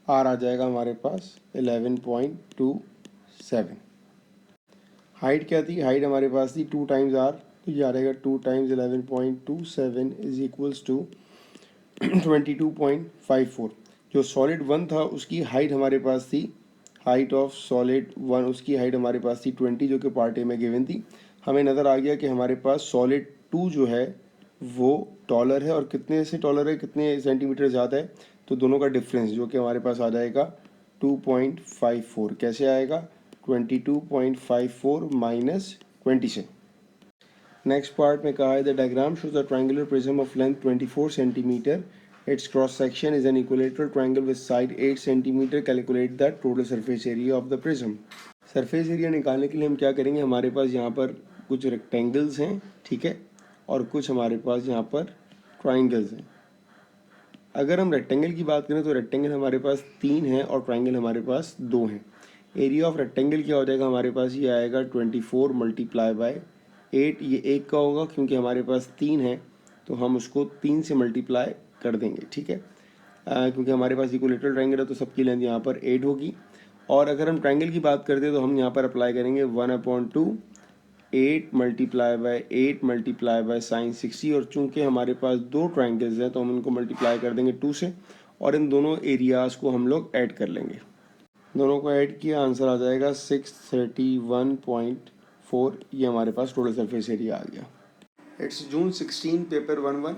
आर आ जाएगा हमारे पास 11.27। हाइट क्या थी, हाइट हमारे पास थी 2 टाइम्स आर, तो ये आ जाएगा 2 टाइम्स 11.27 इज इक्वल्स टू 22.54। जो सॉलिड 1 था उसकी हाइट हमारे पास थी, हाइट ऑफ सॉलिड 1 उसकी हाइट हमारे पास थी 20, जो कि पार्ट ए में गिवन थी। हमें नज़र आ गया कि हमारे पास सॉलिड 2 जो है वो टॉलर है, और कितने से टॉलर है, कितने सेंटीमीटर ज़्यादा है, तो दोनों का डिफरेंस जो कि हमारे पास आ जाएगा 2.54। कैसे आएगा, 22.54 माइनस 20 से। नेक्स्ट पार्ट में कहा है the diagram shows the triangular prism of length 24 centimetre, it's cross section is an equilateral triangle with side 8 centimetre, calculate the total surface area of the prism. Surface area निकालने के लिए हम क्या करेंगे, हमारे पास यहाँ पर कुछ रेक्टेंगल्स हैं, ठीक है, और कुछ हमारे पास यहाँ पर ट्राइंगल्स हैं। अगर हम रेक्टेंगल की बात करें तो रेक्टेंगल हमारे पास 3 है और ट्राइंगल हमारे पास 2 हैं। एरिया ऑफ रेक्टेंगल क्या हो जाएगा हमारे पास, ये आएगा 24 मल्टीप्लाई बाय 8। ये 1 का होगा क्योंकि हमारे पास 3 है तो हम उसको 3 से मल्टीप्लाई कर देंगे, ठीक है। क्योंकि हमारे पास इक्विलेटरल ट्राइंगल है तो सबकी लेंथ यहाँ पर 8 होगी। और अगर हम ट्राइंगल की बात करते हैं तो हम यहाँ पर अप्लाई करेंगे 1/2 8 मल्टीप्लाई बाय साइन 60। और चूंकि हमारे पास 2 ट्राइंगल्स हैं तो हम उनको मल्टीप्लाई कर देंगे 2 से और इन दोनों एरियाज़ को हम लोग ऐड कर लेंगे। दोनों को ऐड किया, आंसर आ जाएगा 631.4। ये हमारे पास टोटल सरफेस एरिया आ गया। It's June 16, paper 11.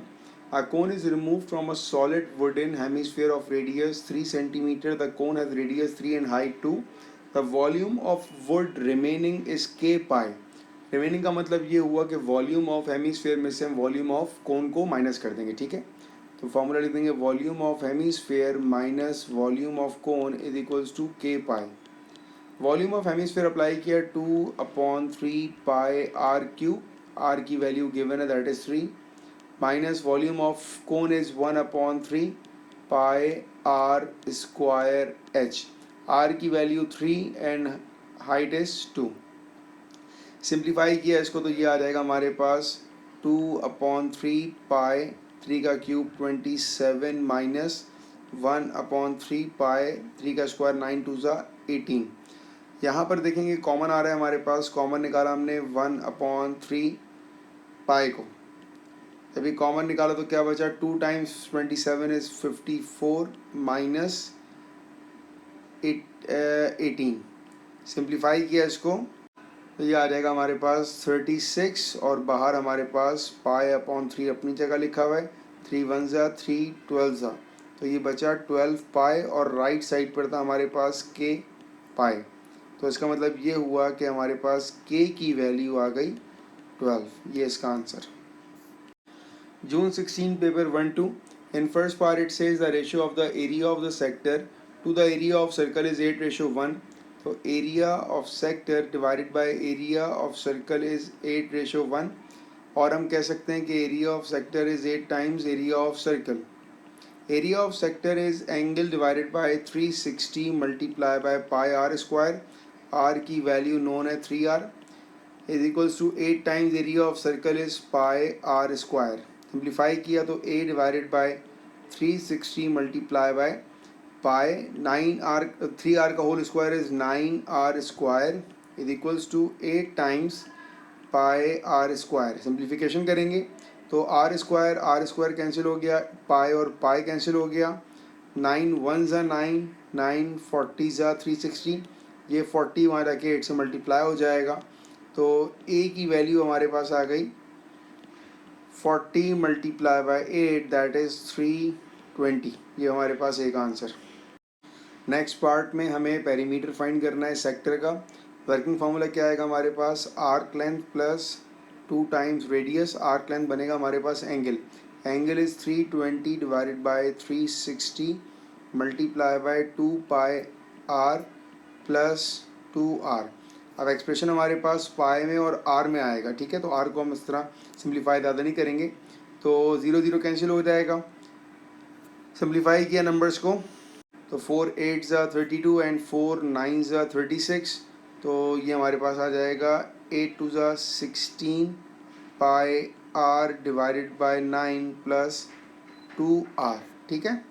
A cone is removed from a solid wooden hemisphere of radius 3 cm. The cone has radius 3 and height 2. The volume of wood remaining is k pi. Remaining का मतलब ये हुआ कि volume of hemisphere में से हम volume of कोन को minus कर देंगे, ठीक है। तो फॉर्मूला लिख देंगे volume of hemisphere minus volume of cone is equals to k pi. Volume of hemisphere apply किया 2/3 पाई आर क्यूब, आर की वैल्यू गिवन है that is 3, minus volume of cone is 1/3 pi are square H, are की value 3 and height is 2। Simplify किया इसको तो ये आ जाएगा हमारे पास 2/3 पाई 3 का क्यूब 27 माइनस 1/3 पाई 3 का स्क्वायर 9 2 18। यहाँ पर देखेंगे कॉमन आ रहा है हमारे पास, कॉमन निकाला हमने 1/3 पाई को, जब कॉमन निकाला तो क्या बचा 2 टाइम्स 27 इज 54 माइनस 18। सिंप्लीफाई किया इसको तो ये आ जाएगा हमारे पास 36 और बाहर हमारे पास पाई/3 अपनी जगह लिखा हुआ है, 3 1 3 12 तो ये बचा 12 पाई और राइट साइड पर था हमारे पास के पाई। तो इसका मतलब ये हुआ कि हमारे पास के की वैल्यू आ गई 12। ये इसका answer. June 16 paper 1-2. In first part it says the ratio of the area of the sector to the area of circle is 8:1. तो area of sector divided by area of circle is 8:1 और हम कह सकते हैं कि area of sector is 8 times area of circle. Area of sector is angle divided by 360 multiply by pi are square, R की value known है 3r is equals to 8 times area of circle is pi are square. Simplify किया तो a divided by 360 multiply by pi 9r 3r का whole square is 9r square is equals to 8 times pi are square. Simplification करेंगे तो are square cancel हो गया, पाई और pi cancel हो गया, 9 1 9 9 40 360, ये 40 वहाँ जाके 8 से मल्टीप्लाई हो जाएगा तो a की वैल्यू हमारे पास आ गई 40 मल्टीप्लाई बाय 8 दैट इज़ 320। ये हमारे पास एक आंसर। नेक्स्ट पार्ट में हमें पेरीमीटर फाइंड करना है सेक्टर का। वर्किंग फार्मूला क्या आएगा हमारे पास, arc length plus 2 times radius, arc length बनेगा हमारे पास angle, angle is 320 divided by 360 multiply by 2 pi r plus 2r। अब एक्सप्रेशन हमारे पास पाई में और आर में आएगा, ठीक है। तो आर को हम इस तरह सिंप्लीफाई ज़्यादा नहीं करेंगे तो 0 0 कैंसिल हो जाएगा। सिंप्लीफाई किया नंबर्स को तो 4 8 32 एंड 4 9 36 तो ये हमारे पास आ जाएगा 8 2 16 pi r divided by 9 plus 2r, ठीक है।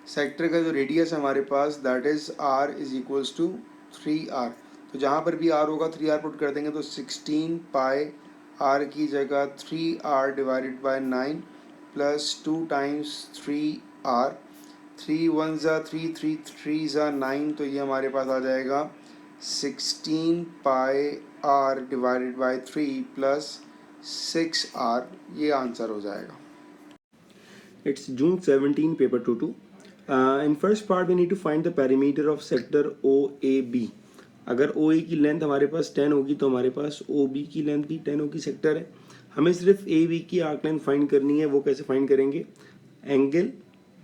सेक्टर का जो रेडियस है हमारे पास that is r is equals to 3r। तो जहाँ पर भी r होगा 3r पुट कर देंगे तो 16 पाई r की जगह 3r divided by 9 plus 2 times 3r, 3 1 3 3 3 9 तो ये हमारे पास आ जाएगा 16 पाई r divided by 3 plus 6r। ये आंसर हो जाएगा। It's June 17 paper 2-2. In first part we need to find the perimeter of sector OAB. अगर OA की लेंथ हमारे पास 10 होगी तो हमारे पास OB की लेंथ भी 10 होगी सेक्टर है। हमें सिर्फ AB की आर्क लेंथ फाइंड करनी है, वो कैसे फाइंड करेंगे, angle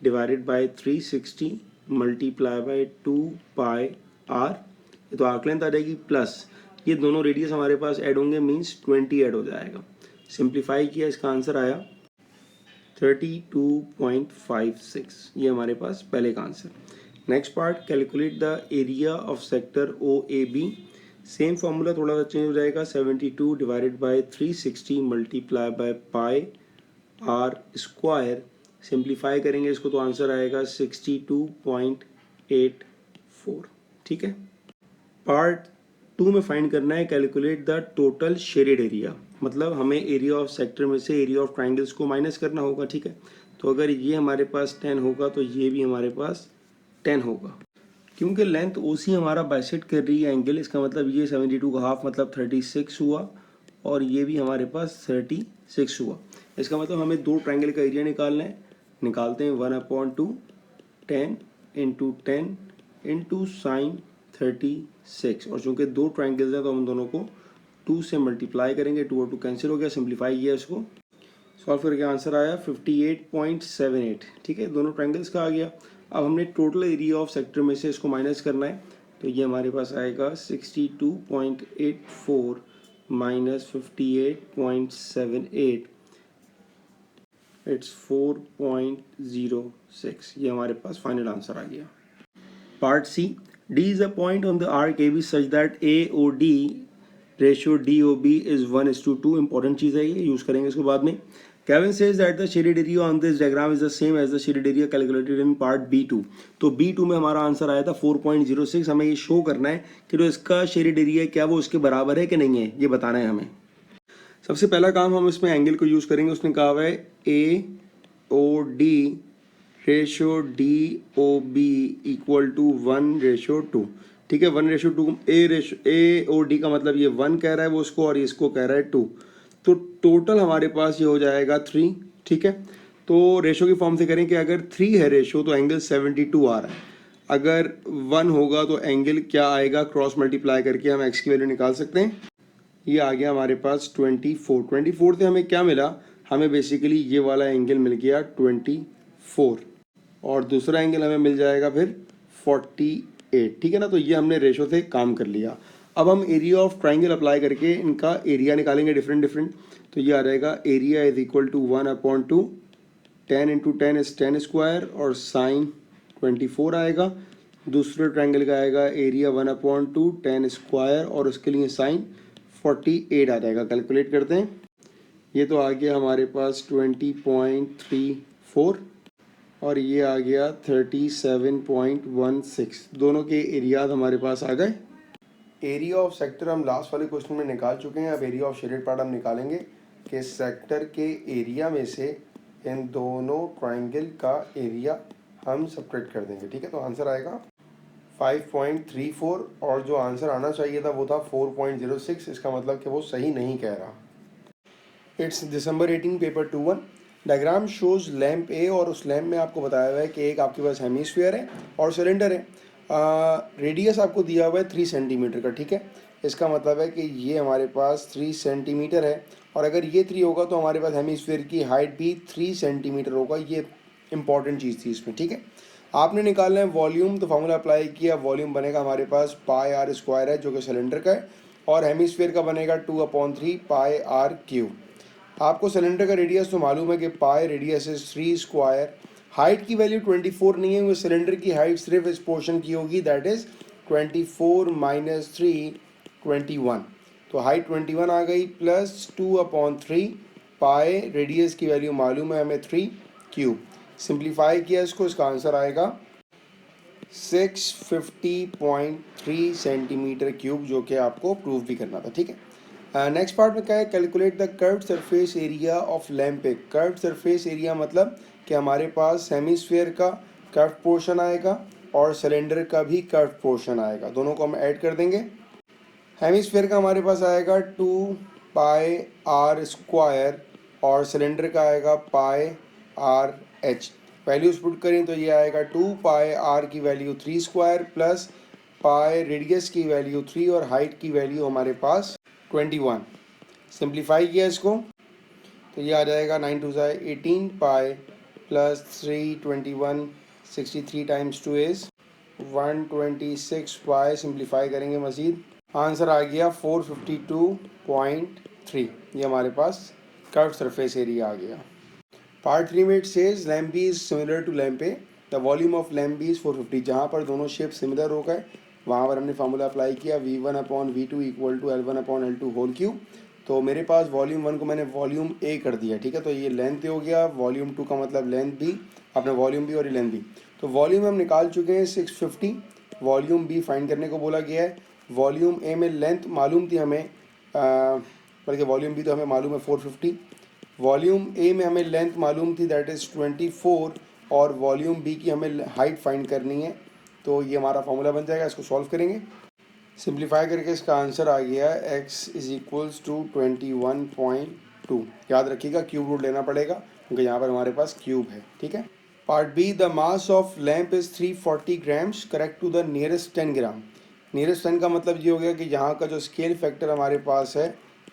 divided by 360 multiply by 2 pi R, तो आर्क लेंथ आ जाएगी प्लस ये दोनों रेडियस हमारे पास ऐड होंगे मीन्स 20 ऐड हो जाएगा। सिंप्लीफाई किया इसका आंसर आया 32.56, ये हमारे पास पहले का answer. Next part, calculate the area of sector O A B. Same formula थोड़ा सा चेंज हो जाएगा, 72 divided by 360 multiply by pi are square. Simplify करेंगे इसको तो आंसर आएगा 62.84। ठीक है। पार्ट 2 में फाइंड करना है calculate the total shaded area, मतलब हमें एरिया ऑफ सेक्टर में से एरिया ऑफ ट्राइंगल्स को माइनस करना होगा। ठीक है, तो अगर ये हमारे पास 10 होगा तो ये भी हमारे पास 10 होगा। क्योंकि लेंथ OC हमारा बाइसेक्ट कर रही है एंगल, इसका मतलब ये 72 का हाफ मतलब 36 हुआ, और ये भी हमारे पास 36 हुआ। इसका मतलब हमें दो ट्राइंगल का एरिया निकालना है। निकालते हैं 1/2 10 इंटू 10 इंटू साइन 36, और चूंकि दो ट्राइंगल्स हैं तो हम दोनों को 2 से मल्टीप्लाई करेंगे। 2 और 2 कैंसिल हो गया, सिंप्लीफाई किया इसको, सॉल्व करके आंसर आया 58.78। ठीक है, दोनों ट्राइंगल्स का आ गया। अब हमने टोटल एरिया ऑफ सेक्टर में से इसको माइनस करना है, तो ये हमारे पास आएगा 62.84 माइनस 58.78, इट्स 4.06। ये हमारे पास फाइनल आंसर आ गया। Part C, D is a point on the arc AB such that AOD ratio DOB is 1:2। Important चीज़ है ये, यूज़ करेंगे इसको बाद में। Kevin says that the shaded area on this diagram is the same as the shaded area calculated in part B2। तो B2 में हमारा answer आया था 4.06। हमें ये शो करना है कि जो इसका शेडेड एरिया है क्या वो उसके बराबर है कि नहीं है, ये बताना है हमें। सबसे पहला काम हम इसमें एंगल को यूज़ करेंगे। उसने कहा हुआ है AOD ratio DOB equal to 1:2। ठीक है, 1:2। AOD का मतलब ये 1 कह रहा है वो उसको, और इसको कह रहा है 2, तो टोटल हमारे पास ये हो जाएगा 3। ठीक है, तो रेशो की फॉर्म से करें कि अगर 3 है रेशो तो एंगल 72 आ रहा है, अगर 1 होगा तो एंगल क्या आएगा, क्रॉस मल्टीप्लाई करके हम एक्स की वैल्यू निकाल सकते हैं। ये आ गया हमारे पास 24 से हमें क्या मिला, हमें बेसिकली ये वाला एंगल मिल गया 24, और दूसरा एंगल हमें मिल जाएगा फिर 48। ठीक है ना, तो ये हमने रेशो से काम कर लिया। अब हम एरिया ऑफ ट्राइंगल अप्लाई करके इनका एरिया निकालेंगे डिफरेंट। तो ये आ जाएगा area is equal to 1/2, 10 into 10 is 10 square, और साइन 24 आएगा। दूसरे ट्राइंगल का आएगा एरिया 1/2 10 स्क्वायर, और उसके लिए साइन 48 आ जाएगा। कैलकुलेट करते हैं, ये तो आ गया हमारे पास 20.34, और ये आ गया 37.16। दोनों के एरियाज हमारे पास आ गए। एरिया ऑफ सेक्टर हम लास्ट वाले क्वेश्चन में निकाल चुके हैं। अब एरिया ऑफ शेडेड पार्ट हम निकालेंगे कि सेक्टर के एरिया में से इन दोनों ट्राइंगल का एरिया हम सब्ट्रैक्ट कर देंगे। ठीक है, तो आंसर आएगा 5.34, और जो आंसर आना चाहिए था वो था 4.06। इसका मतलब कि वो सही नहीं कह रहा। It's December 18 paper 2-1। Diagram shows lamp A, और उस लैम्प में आपको बताया हुआ है कि एक आपके पास हेमीस्फीयर है और सिलेंडर है। रेडियस आपको दिया हुआ है 3 सेंटीमीटर का। ठीक है, इसका मतलब है कि ये हमारे पास 3 सेंटीमीटर है, और अगर ये 3 होगा तो हमारे पास हेमीस्फीयर की हाइट भी 3 सेंटीमीटर होगा। ये इंपॉर्टेंट चीज़ थी इसमें। ठीक है, आपने निकालना है वॉल्यूम, तो फार्मूला अप्लाई किया, वॉल्यूम बनेगा हमारे पास पाई आर स्क्वायर है जो कि सिलेंडर का है, और हेमीस्फीयर का बनेगा 2/3 पाई आर क्यूब। आपको सिलेंडर का रेडियस तो मालूम है कि पाई रेडियस इज 3 स्क्वायर। हाइट की वैल्यू 24 नहीं है, वो सिलेंडर की हाइट सिर्फ इस पोर्शन की होगी, दैट इज 24 माइनस 3 21। तो हाइट 21 आ गई, प्लस 2/3 पाई रेडियस की वैल्यू मालूम है हमें 3 क्यूब। सिंप्लीफाई किया इसको, इसका आंसर आएगा 650.3 सेंटीमीटर क्यूब, जो कि आपको प्रूव भी करना था। ठीक है, नेक्स्ट पार्ट में क्या है, calculate the curved surface area of lamp A. Curved surface area मतलब कि हमारे पास हेमीस्फीयर का कर्व्ड पोर्शन आएगा और सिलेंडर का भी कर्व्ड पोर्शन आएगा। दोनों को हम ऐड कर देंगे। हेमीस्फीयर का हमारे पास आएगा 2 पाई आर स्क्वायर, और सिलेंडर का आएगा पाई आर एच। वैल्यूज पुट करें तो ये आएगा 2 पाई आर की value 3 square, plus pi radius की वैल्यू 3, और हाइट की वैल्यू हमारे पास 21। सिंप्लीफाई किया इसको तो ये आ जाएगा 9 2 18 pi plus 3 21, 63 times 2 is 126 pi. Simplify करेंगे मज़ीद, आंसर आ गया 452.3। ये हमारे पास कर्व्ड सरफेस एरिया आ गया। पार्ट 3 में it says lamp B is similar to lamp A, the volume of lamp B is 450। जहाँ पर दोनों शेप सिमिलर हो गए वहाँ पर हमने फार्मूला अप्लाई किया V1/V2 equal to L1/L2 whole cube. तो मेरे पास वॉल्यूम 1 को मैंने वॉल्यूम ए कर दिया, ठीक है। तो ये लेंथ हो गया, वॉल्यूम 2 का मतलब लेंथ बी, अपना वॉल्यूम बी और ये लेंथ बी। तो वॉल्यूम हम निकाल चुके हैं 650, वॉल्यूम बी फाइंड करने को बोला गया है। वॉल्यूम ए में लेंथ मालूम थी हमें, बल्कि वॉल्यूम बी तो हमें मालूम है 450। वॉल्यूम ए में हमें लेंथ मालूम थी दैट इज़ 24, और वॉल्यूम बी की हमें हाइट फाइंड करनी है। तो ये हमारा फॉर्मूला बन जाएगा, इसको सॉल्व करेंगे। सिंप्लीफाई करके इसका आंसर आ गया x इज इक्वल्स टू 21.2। याद रखिएगा क्यूब रूट लेना पड़ेगा क्योंकि यहाँ पर हमारे पास क्यूब है, ठीक है। Part B, the mass of lamp is 340 grams, correct to the nearest 10 gram. Nearest 10 का मतलब ये हो गया कि यहाँ का जो स्केल फैक्टर हमारे पास है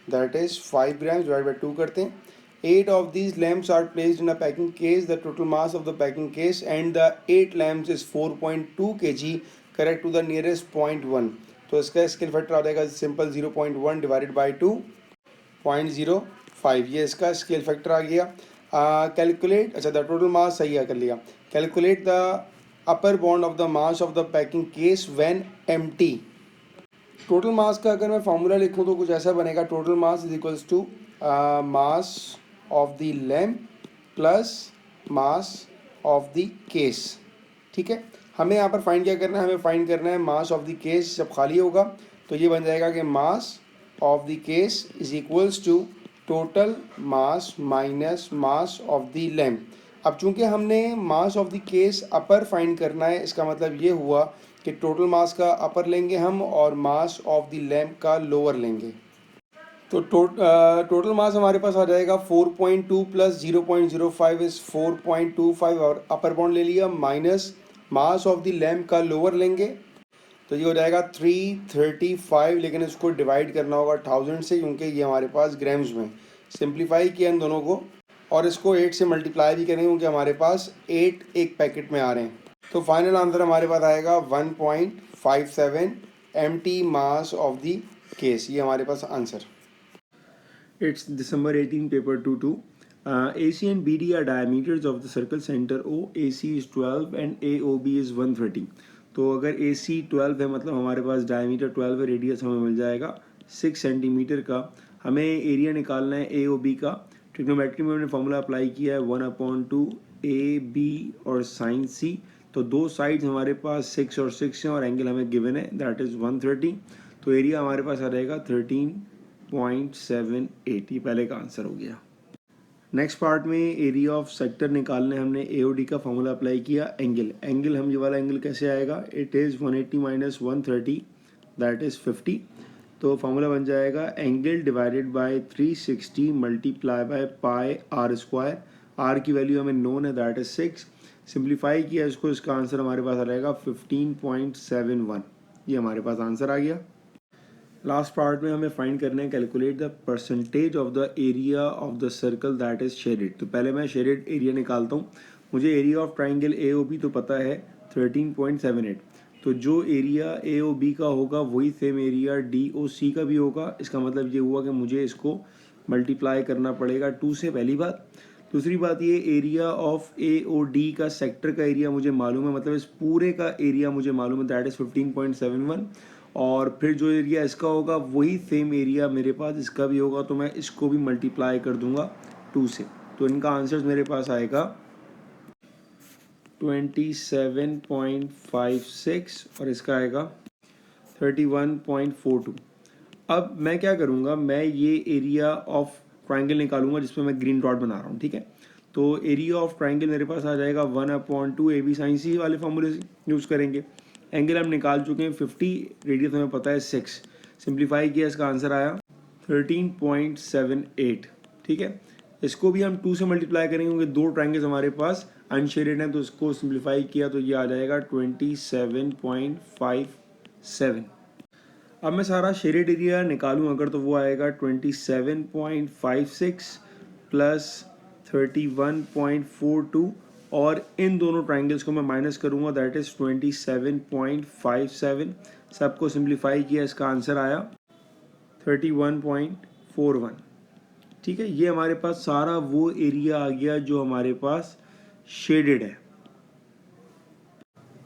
that is 5 grams, divide by 2 करते हैं। 8 of these lamps are placed in a packing case. The total mass of the packing case and the 8 lamps is 4.2 kg. Correct to the nearest 0.1. तो इसका scale factor आ जाएगा simple 0.1 divided by 2 0.05। ये इसका scale factor आ गया। Calculate, अच्छा the total mass सही है, कर लिया। Calculate the upper bound of the mass of the packing case when empty. Total mass का अगर मैं फार्मूला लिखूँ तो कुछ ऐसा बनेगा, total mass is equals to mass of the lamp plus mass of the case, ठीक है। हमें यहाँ पर फाइंड क्या करना है, हमें फाइंड करना है मास ऑफ द केस। जब खाली होगा तो ये बन जाएगा कि mass of the case is equals to total mass minus mass of the lamp. अब चूंकि हमने mass of the case upper find करना है, इसका मतलब ये हुआ कि टोटल मास का अपर लेंगे हम और मास ऑफ द लैम्प का लोअर लेंगे। तो टोटल मास हमारे पास आ जाएगा 4.2 प्लस 0.05 इज 4.25, और अपर बाउंड ले लिया, minus mass of the lamp का लोअर लेंगे तो ये हो जाएगा 335, लेकिन इसको डिवाइड करना होगा 1000 से क्योंकि ये हमारे पास ग्राम्स में। सिंप्लीफाई किया इन दोनों को और इसको 8 से मल्टीप्लाई भी करेंगे क्योंकि हमारे पास 8 एक पैकेट में आ रहे हैं। तो फाइनल आंसर हमारे पास आएगा 1.57 empty mass of the case. ये हमारे पास answer. It's December 18, paper 2-2. AC and BD are diameters of the circle center O. AC is 12 and AOB is 130. तो अगर AC 12 है मतलब हमारे पास डायमीटर 12 है, रेडियस हमें मिल जाएगा 6 सेंटीमीटर का। हमें एरिया निकालना है AOB का। ट्रिग्नोमेट्री में हमने फॉर्मूला अप्लाई किया है 1/2 AB और साइन C। तो दो साइड्स हमारे पास 6 और 6 हैं और एंगल हमें गिवन है दैट इज़ 130। तो एरिया हमारे पास आ जाएगा 13.78। ये पहले का आंसर हो गया। नेक्स्ट पार्ट में एरिया ऑफ सेक्टर निकालने हमने AOD का फॉर्मूला अप्लाई किया। एंगल हम ये वाला एंगल कैसे आएगा, it is 180 minus 130 that is 50। तो फार्मूला बन जाएगा angle divided by 360 multiply by pi are square. R की वैल्यू हमें नोन है दैट इज़ 6। सिंप्लीफाई किया इसको, इसका आंसर हमारे पास आ जाएगा 15.71। ये हमारे पास आंसर आ गया। लास्ट पार्ट में हमें फाइंड करना है calculate the percentage of the area of the circle that is shaded. तो पहले मैं शेडेड एरिया निकालता हूँ। मुझे एरिया ऑफ ट्राइंगल AOB तो पता है 13.78। तो जो एरिया AOB का होगा वही सेम एरिया DOC का भी होगा। इसका मतलब ये हुआ कि मुझे इसको मल्टीप्लाई करना पड़ेगा 2 से, पहली बात। दूसरी बात ये एरिया ऑफ AOD का सेक्टर का एरिया मुझे मालूम है, मतलब इस पूरे का एरिया मुझे मालूम है दैट इज़ 15.71। और फिर जो एरिया इसका होगा वही सेम एरिया मेरे पास इसका भी होगा, तो मैं इसको भी मल्टीप्लाई कर दूंगा 2 से। तो इनका आंसर मेरे पास आएगा 27.56 और इसका आएगा 31.42। अब मैं क्या करूँगा, मैं ये एरिया ऑफ ट्राइंगल निकालूंगा जिसमें मैं ग्रीन डॉट बना रहा हूँ, ठीक है। तो एरिया ऑफ ट्राइंगल मेरे पास आ जाएगा 1/2 AB sin C वाले फॉर्मूले से यूज़ करेंगे। एंगल हम निकाल चुके हैं 50, रेडियस हमें पता है 6। सिंप्लीफाई किया, इसका आंसर आया 13.78, ठीक है। इसको भी हम 2 से मल्टीप्लाई करेंगे क्योंकि दो ट्राइंगल्स हमारे पास अनशेडेड हैं, तो इसको सिंप्लीफाई किया तो ये आ जाएगा 27.57। अब मैं सारा शेडेड एरिया निकालूँ अगर तो वो आएगा 27.56 प्लस 31.42 और इन दोनों ट्राइंगल्स को मैं माइनस करूँगा दैट इज़ 27.57। सबको सिंप्लीफाई किया, इसका आंसर आया 31.41, ठीक है, ये हमारे पास सारा वो एरिया आ गया जो हमारे पास शेडेड है।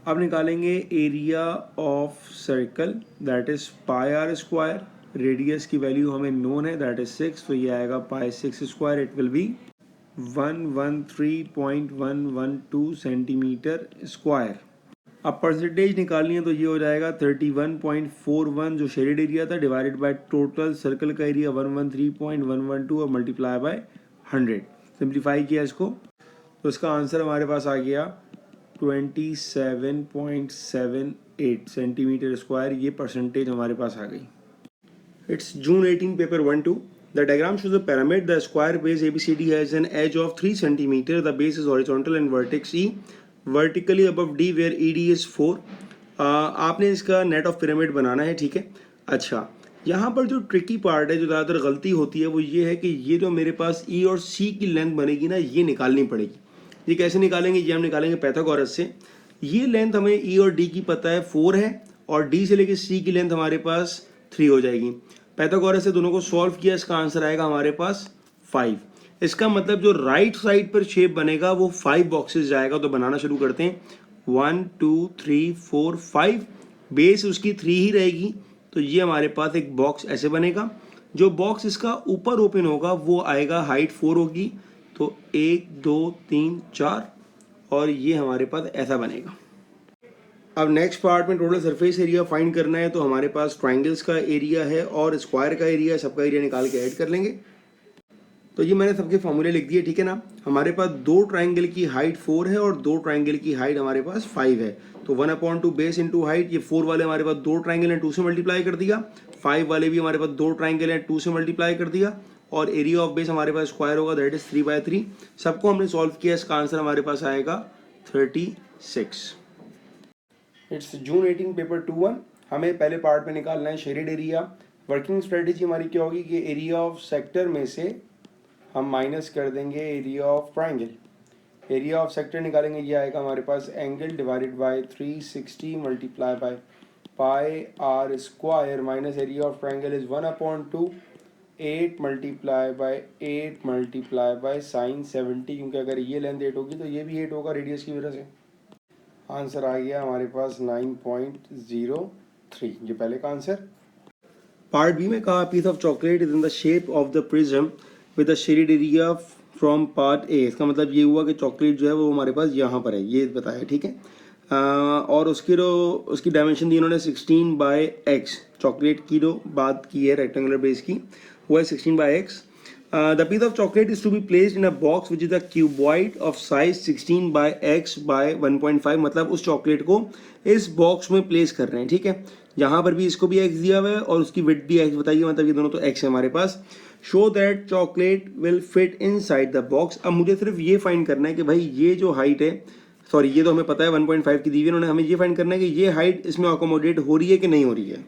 अब निकालेंगे area of circle, that is pi are square. Radius की वैल्यू हमें नोन है, दैट इज 6, तो ये आएगा pi 6 square, it will be 113.112 centimetre square. अब परसेंटेज निकालनी है तो ये हो जाएगा 31.41 जो शेडेड एरिया था डिवाइडेड बाय टोटल सर्कल का एरिया 113.112 और मल्टीप्लाई बाय 100। सिंप्लीफाई किया इसको तो इसका आंसर हमारे पास आ गया 27.78 सेंटीमीटर स्क्वायर। ये परसेंटेज हमारे पास आ गई। It's June 18 paper 1-2. The diagram shows a pyramid. The square base ABCD has an edge of 3 cm. The base is horizontal and vertex E vertically above D where ED is 4. आपने इसका net of pyramid बनाना है, ठीक है। अच्छा, यहाँ पर जो tricky part है, जो ज़्यादातर गलती होती है, वो ये है कि ये जो मेरे पास E और C की लेंथ बनेगी ना, ये निकालनी पड़ेगी। ये कैसे निकालेंगे? ये हम निकालेंगे पैथागोरस से। ये लेंथ हमें E और D की पता है 4 है और D से लेके C की लेंथ हमारे पास 3 हो जाएगी। पैथागोरस से दोनों को सॉल्व किया, इसका आंसर आएगा हमारे पास 5। इसका मतलब जो राइट साइड पर शेप बनेगा वो 5 बॉक्सेस जाएगा। तो बनाना शुरू करते हैं। 1 2 3 4 5, बेस उसकी 3 ही रहेगी, तो ये हमारे पास एक बॉक्स ऐसे बनेगा। जो बॉक्स इसका ऊपर ओपन होगा वो आएगा, हाइट 4 होगी, तो 1 2 3 4 और ये हमारे पास ऐसा बनेगा। अब नेक्स्ट पार्ट में टोटल सरफेस एरिया फाइंड करना है, तो हमारे पास ट्राइंगल्स का एरिया है और स्क्वायर का एरिया है, सबका एरिया निकाल के ऐड कर लेंगे। तो ये मैंने सबके फॉर्मूले लिख दिए, ठीक है ना। हमारे पास 2 ट्राइंगल की हाइट 4 है और 2 ट्राइंगल की हाइट हमारे पास 5 है, तो 1/2 बेस इंटू हाइट। ये 4 वाले हमारे पास 2 ट्राइंगल हैं, 2 से मल्टीप्लाई कर दिया। 5 वाले भी हमारे पास 2 ट्राइंगल हैं, 2 से मल्टीप्लाई कर दिया। और एरिया ऑफ बेस हमारे पास स्क्वायर होगा, दैट इज 3/3। सबको हमने सॉल्व किया, इसका आंसर हमारे पास आएगा 36। It's June 18 paper 2-1। हमें पहले पार्ट में निकालना है शेडेड एरिया। वर्किंग स्ट्रेटेजी हमारी क्या होगी कि एरिया ऑफ सेक्टर में से हम माइनस कर देंगे area of triangle. Area of sector निकालेंगे, ये आएगा हमारे पास angle divided by 360 multiply by pi are square minus area of triangle is 1/2 8 multiply by 8 multiply by sine 70, क्योंकि अगर ये लेंथ 8 होगी तो ये भी 8 होगा रेडियस की वजह से। आंसर आ गया हमारे पास 9.03, ये पहले का आंसर। पार्ट बी में कहा piece of chocolate is in the shape of the prism with the shaded area from part A. इसका मतलब ये हुआ कि चॉकलेट जो है वो हमारे पास यहाँ पर है, ये बताया, ठीक है। और उसकी डायमेंशन दी इन्होंने 16/x। चॉकलेट की जो बात की है रेक्टेंगुलर बेस की, वो है 16/x। The piece of chocolate is to be placed in a box which is a cuboid of size 16/x by 1.5। मतलब उस चॉकलेट को इस बॉक्स में प्लेस कर रहे हैं, ठीक है। यहाँ पर भी इसको भी x दिया हुआ है और उसकी विड्थ भी x बताइए, मतलब ये दोनों तो x है हमारे पास। Show that chocolate will fit inside the box. अब मुझे सिर्फ ये फाइंड करना है कि भाई ये जो हाइट है, सॉरी ये तो हमें पता है 1.5 की दी हुई है, उन्होंने हमें ये फाइंड करना है कि ये हाइट इसमें अकोमोडेट हो रही है कि नहीं हो रही है।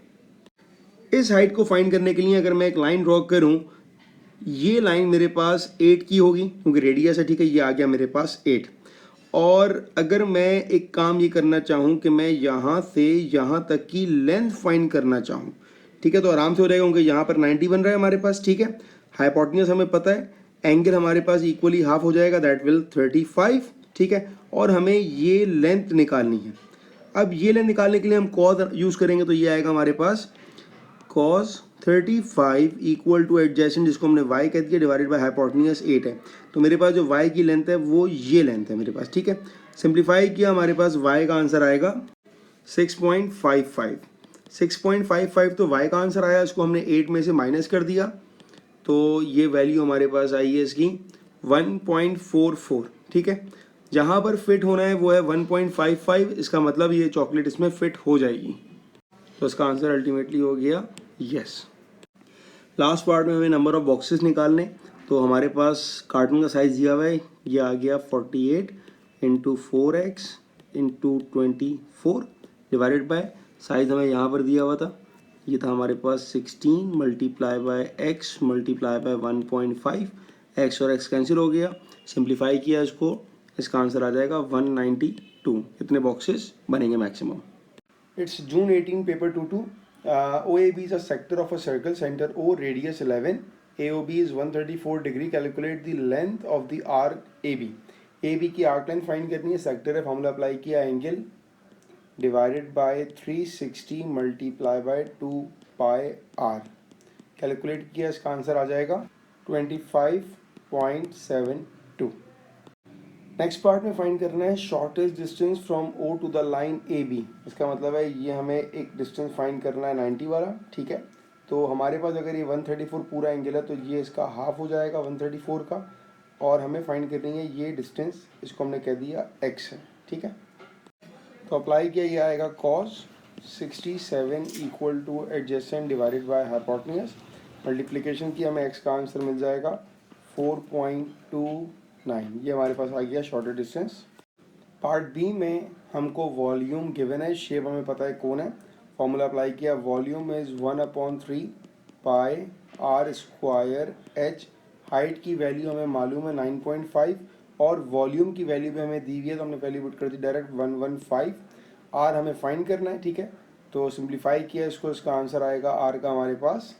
इस हाइट को फाइंड करने के लिए अगर मैं एक लाइन ड्रॉ करूँ, ये लाइन मेरे पास 8 की होगी क्योंकि रेडियस है, ठीक है। ये आ गया मेरे पास 8। और अगर मैं एक काम ये करना चाहूँ कि मैं यहाँ से यहाँ तक की लेंथ फाइंड करना चाहूँ, ठीक है, तो आराम से हो जाएगा क्योंकि यहाँ पर 90 बन रहा है हमारे पास, ठीक है। हाइपोटेन्यूज हमें पता है, एंगल हमारे पास इक्वली हाफ हो जाएगा, दैट विल 35, ठीक है। और हमें ये लेंथ निकालनी है। अब ये लेंथ निकालने के लिए हम कॉस यूज़ करेंगे, तो ये आएगा हमारे पास cos 35 इक्वल टू एडजेसेंट, जिसको हमने y कह दिया, डिवाइडेड बाय हाइपोटेन्यूज 8 है। तो मेरे पास जो y की लेंथ है वो ये लेंथ है मेरे पास, ठीक है। सिंप्लीफाई किया, हमारे पास y का आंसर आएगा 6.55। 6.55 तो y का आंसर आया, इसको हमने 8 में से माइनस कर दिया, तो ये वैल्यू हमारे पास आई है इसकी 1.44, ठीक है। जहाँ पर फिट होना है वो है 1.55, इसका मतलब ये चॉकलेट इसमें फिट हो जाएगी, तो इसका आंसर अल्टीमेटली हो गया यस। लास्ट पार्ट में हमें नंबर ऑफ बॉक्सेस निकालने, तो हमारे पास कार्टून का साइज़ दिया हुआ है, ये आ गया 48 × 4x × 24 डिवाइडेड बाय साइज़ हमें यहाँ पर दिया हुआ था, ये था हमारे पास 16 multiply by x multiply by 1.5। x और x कैंसिल हो गया, सिंप्लीफाई किया इसको, इसका आंसर आ जाएगा 192। इतने बॉक्सेस बनेंगे maximum. It's June 18 paper 2-2. OAB is a sector of a circle, center O, radius 11, AOB is 134 degree, calculate the length of the arc AB। AB की आर्क लेंथ फाइंड करनी है, सेक्टर है, formula apply किया, angle divided by 360 multiply by 2 pi R, calculate किया, इसका answer आ जाएगा 25.72। Next part में फाइंड करना है shortest distance from O to the line AB। इसका मतलब है ये हमें एक डिस्टेंस फाइंड करना है 90 वाला, ठीक है। तो हमारे पास अगर ये 134 पूरा एंगल है तो ये इसका हाफ हो जाएगा 134 का, और हमें फाइंड करनी है ये डिस्टेंस, इसको हमने कह दिया x है, ठीक है। तो अप्लाई किया, ये आएगा cos 67 equal two adjacent divided by hypotenuse, multiplication की हमें x का आंसर मिल जाएगा 4.29। ये हमारे पास आ गया शॉर्टेस्ट डिस्टेंस। पार्ट बी में हमको वॉल्यूम गिवन है, शेप हमें पता है कौन है, फॉर्मूला अप्लाई किया, volume is 1/3 pi are square H, height की वैल्यू हमें मालूम है 9.5, और वॉल्यूम की वैल्यू भी हमें दी हुई है तो हमने वैल्यू पुट कर दी डायरेक्ट 115, आर हमें फाइंड करना है, ठीक है। तो सिंप्लीफाई किया इसको, इसका आंसर आएगा आर का हमारे पास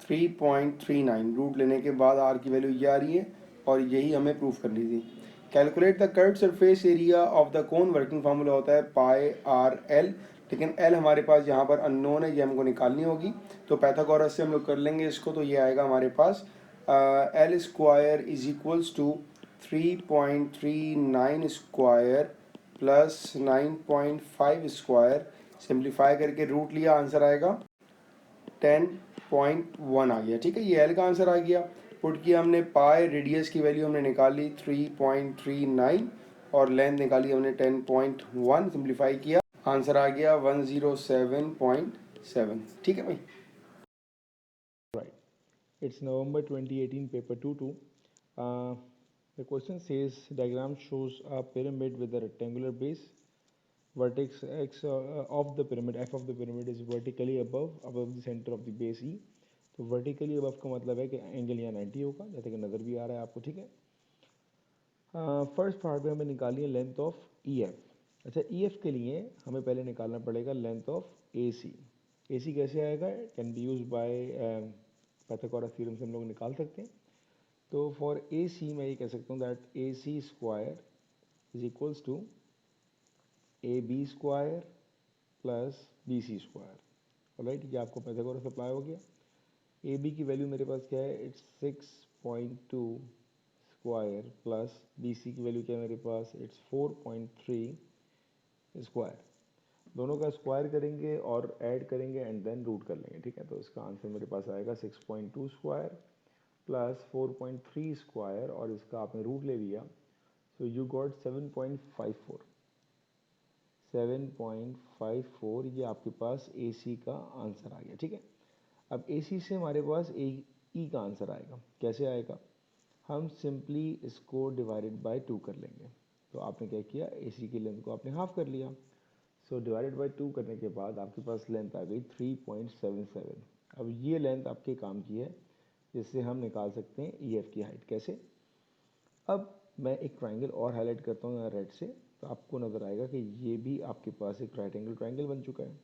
3.39, रूट लेने के बाद आर की वैल्यू ये आ रही है, और यही हमें प्रूफ करनी थी। Calculate the curve surface area of the cone, working formula होता है पाई आर एल, लेकिन एल हमारे पास यहाँ पर अननोन है, ये हमको निकालनी होगी, तो पैथागोरस से हम लोग कर लेंगे इसको। तो ये आएगा हमारे पास L square is equals to 3.39 square plus 9.5 square, simplify करके रूट लिया, आंसर आएगा 10.1 आ गया, ठीक है। ये एल का आंसर आ गया। पुट किया हमने पाई, रेडियस की वैल्यू हमने निकाली 3.39, और लेंथ निकाली हमने 10.1, सिंप्लीफाई किया, आंसर आ गया 107.7, ठीक है भाई। Right. It's November 2018, paper 2-2. The question says diagram shows a pyramid with a rectangular base. Vertex x of the pyramid, f of the pyramid is vertically above the center of the base E. तो vertically above का मतलब है कि angle यहाँ 90 होगा, जैसे कि नज़र भी आ रहा है आपको, ठीक है। फर्स्ट पार्ट में हमें निकालनी है लेंथ ऑफ ई एफ। अच्छा, ई एफ के लिए हमें पहले निकालना पड़ेगा लेंथ ऑफ ए सी। ए सी कैसे आएगा, can be use by Pythagoras theorem से हम लोग निकाल सकते हैं। तो फॉर ए सी मैं ये कह सकता हूँ that A C square is equals to A B square plus B C square. Right, ये आपको पाइथागोरस अप्लाई हो गया। ए बी की वैल्यू मेरे पास क्या है, it's 6.2 square plus B C की वैल्यू क्या है मेरे पास, इट्स 4.3 स्क्वायर। दोनों का स्क्वायर करेंगे और ऐड करेंगे एंड देन रूट कर लेंगे, ठीक है। तो इसका आंसर मेरे पास आएगा 6.2 स्क्वायर प्लस 4.3 स्क्वायर, और इसका आपने रूट ले लिया, सो यू गॉट 7.54। 7.54 ये आपके पास ए सी का आंसर आ गया, ठीक है। अब ए सी से हमारे पास ए ई का आंसर आएगा, कैसे आएगा, हम सिंपली इसको डिवाइडेड बाय 2 कर लेंगे। तो आपने क्या किया, ए सी की लेंथ को आपने हाफ कर लिया, सो डिवाइडेड बाय 2 करने के बाद आपके पास लेंथ आ गई 3.77। अब ये लेंथ आपके काम की है, जिससे हम निकाल सकते हैं ई एफ की हाइट। कैसे, अब मैं एक ट्राइंगल और हाईलाइट करता हूँ यहाँ रेड से, तो आपको नज़र आएगा कि ये भी आपके पास एक राइट एंगल ट्राइंगल बन चुका है,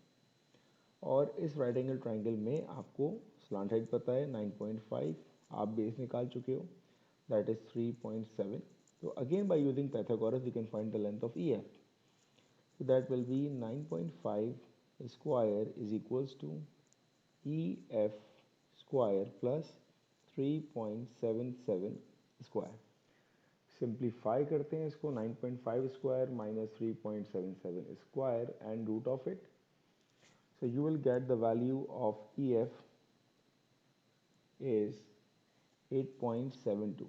और इस राइट एंगल ट्राइंगल में आपको स्लांट हाइट पता है 9.5, आप बेस निकाल चुके हो, दैट इज 3.7। तो again by using Pythagoras you can find the length of E F. So that will be 9.5 square is equals to EF square plus 3.77 square. Simplify करते हैं इसको, 9.5 square minus 3.77 square and root of it, so you will get the value of E F is 8.72,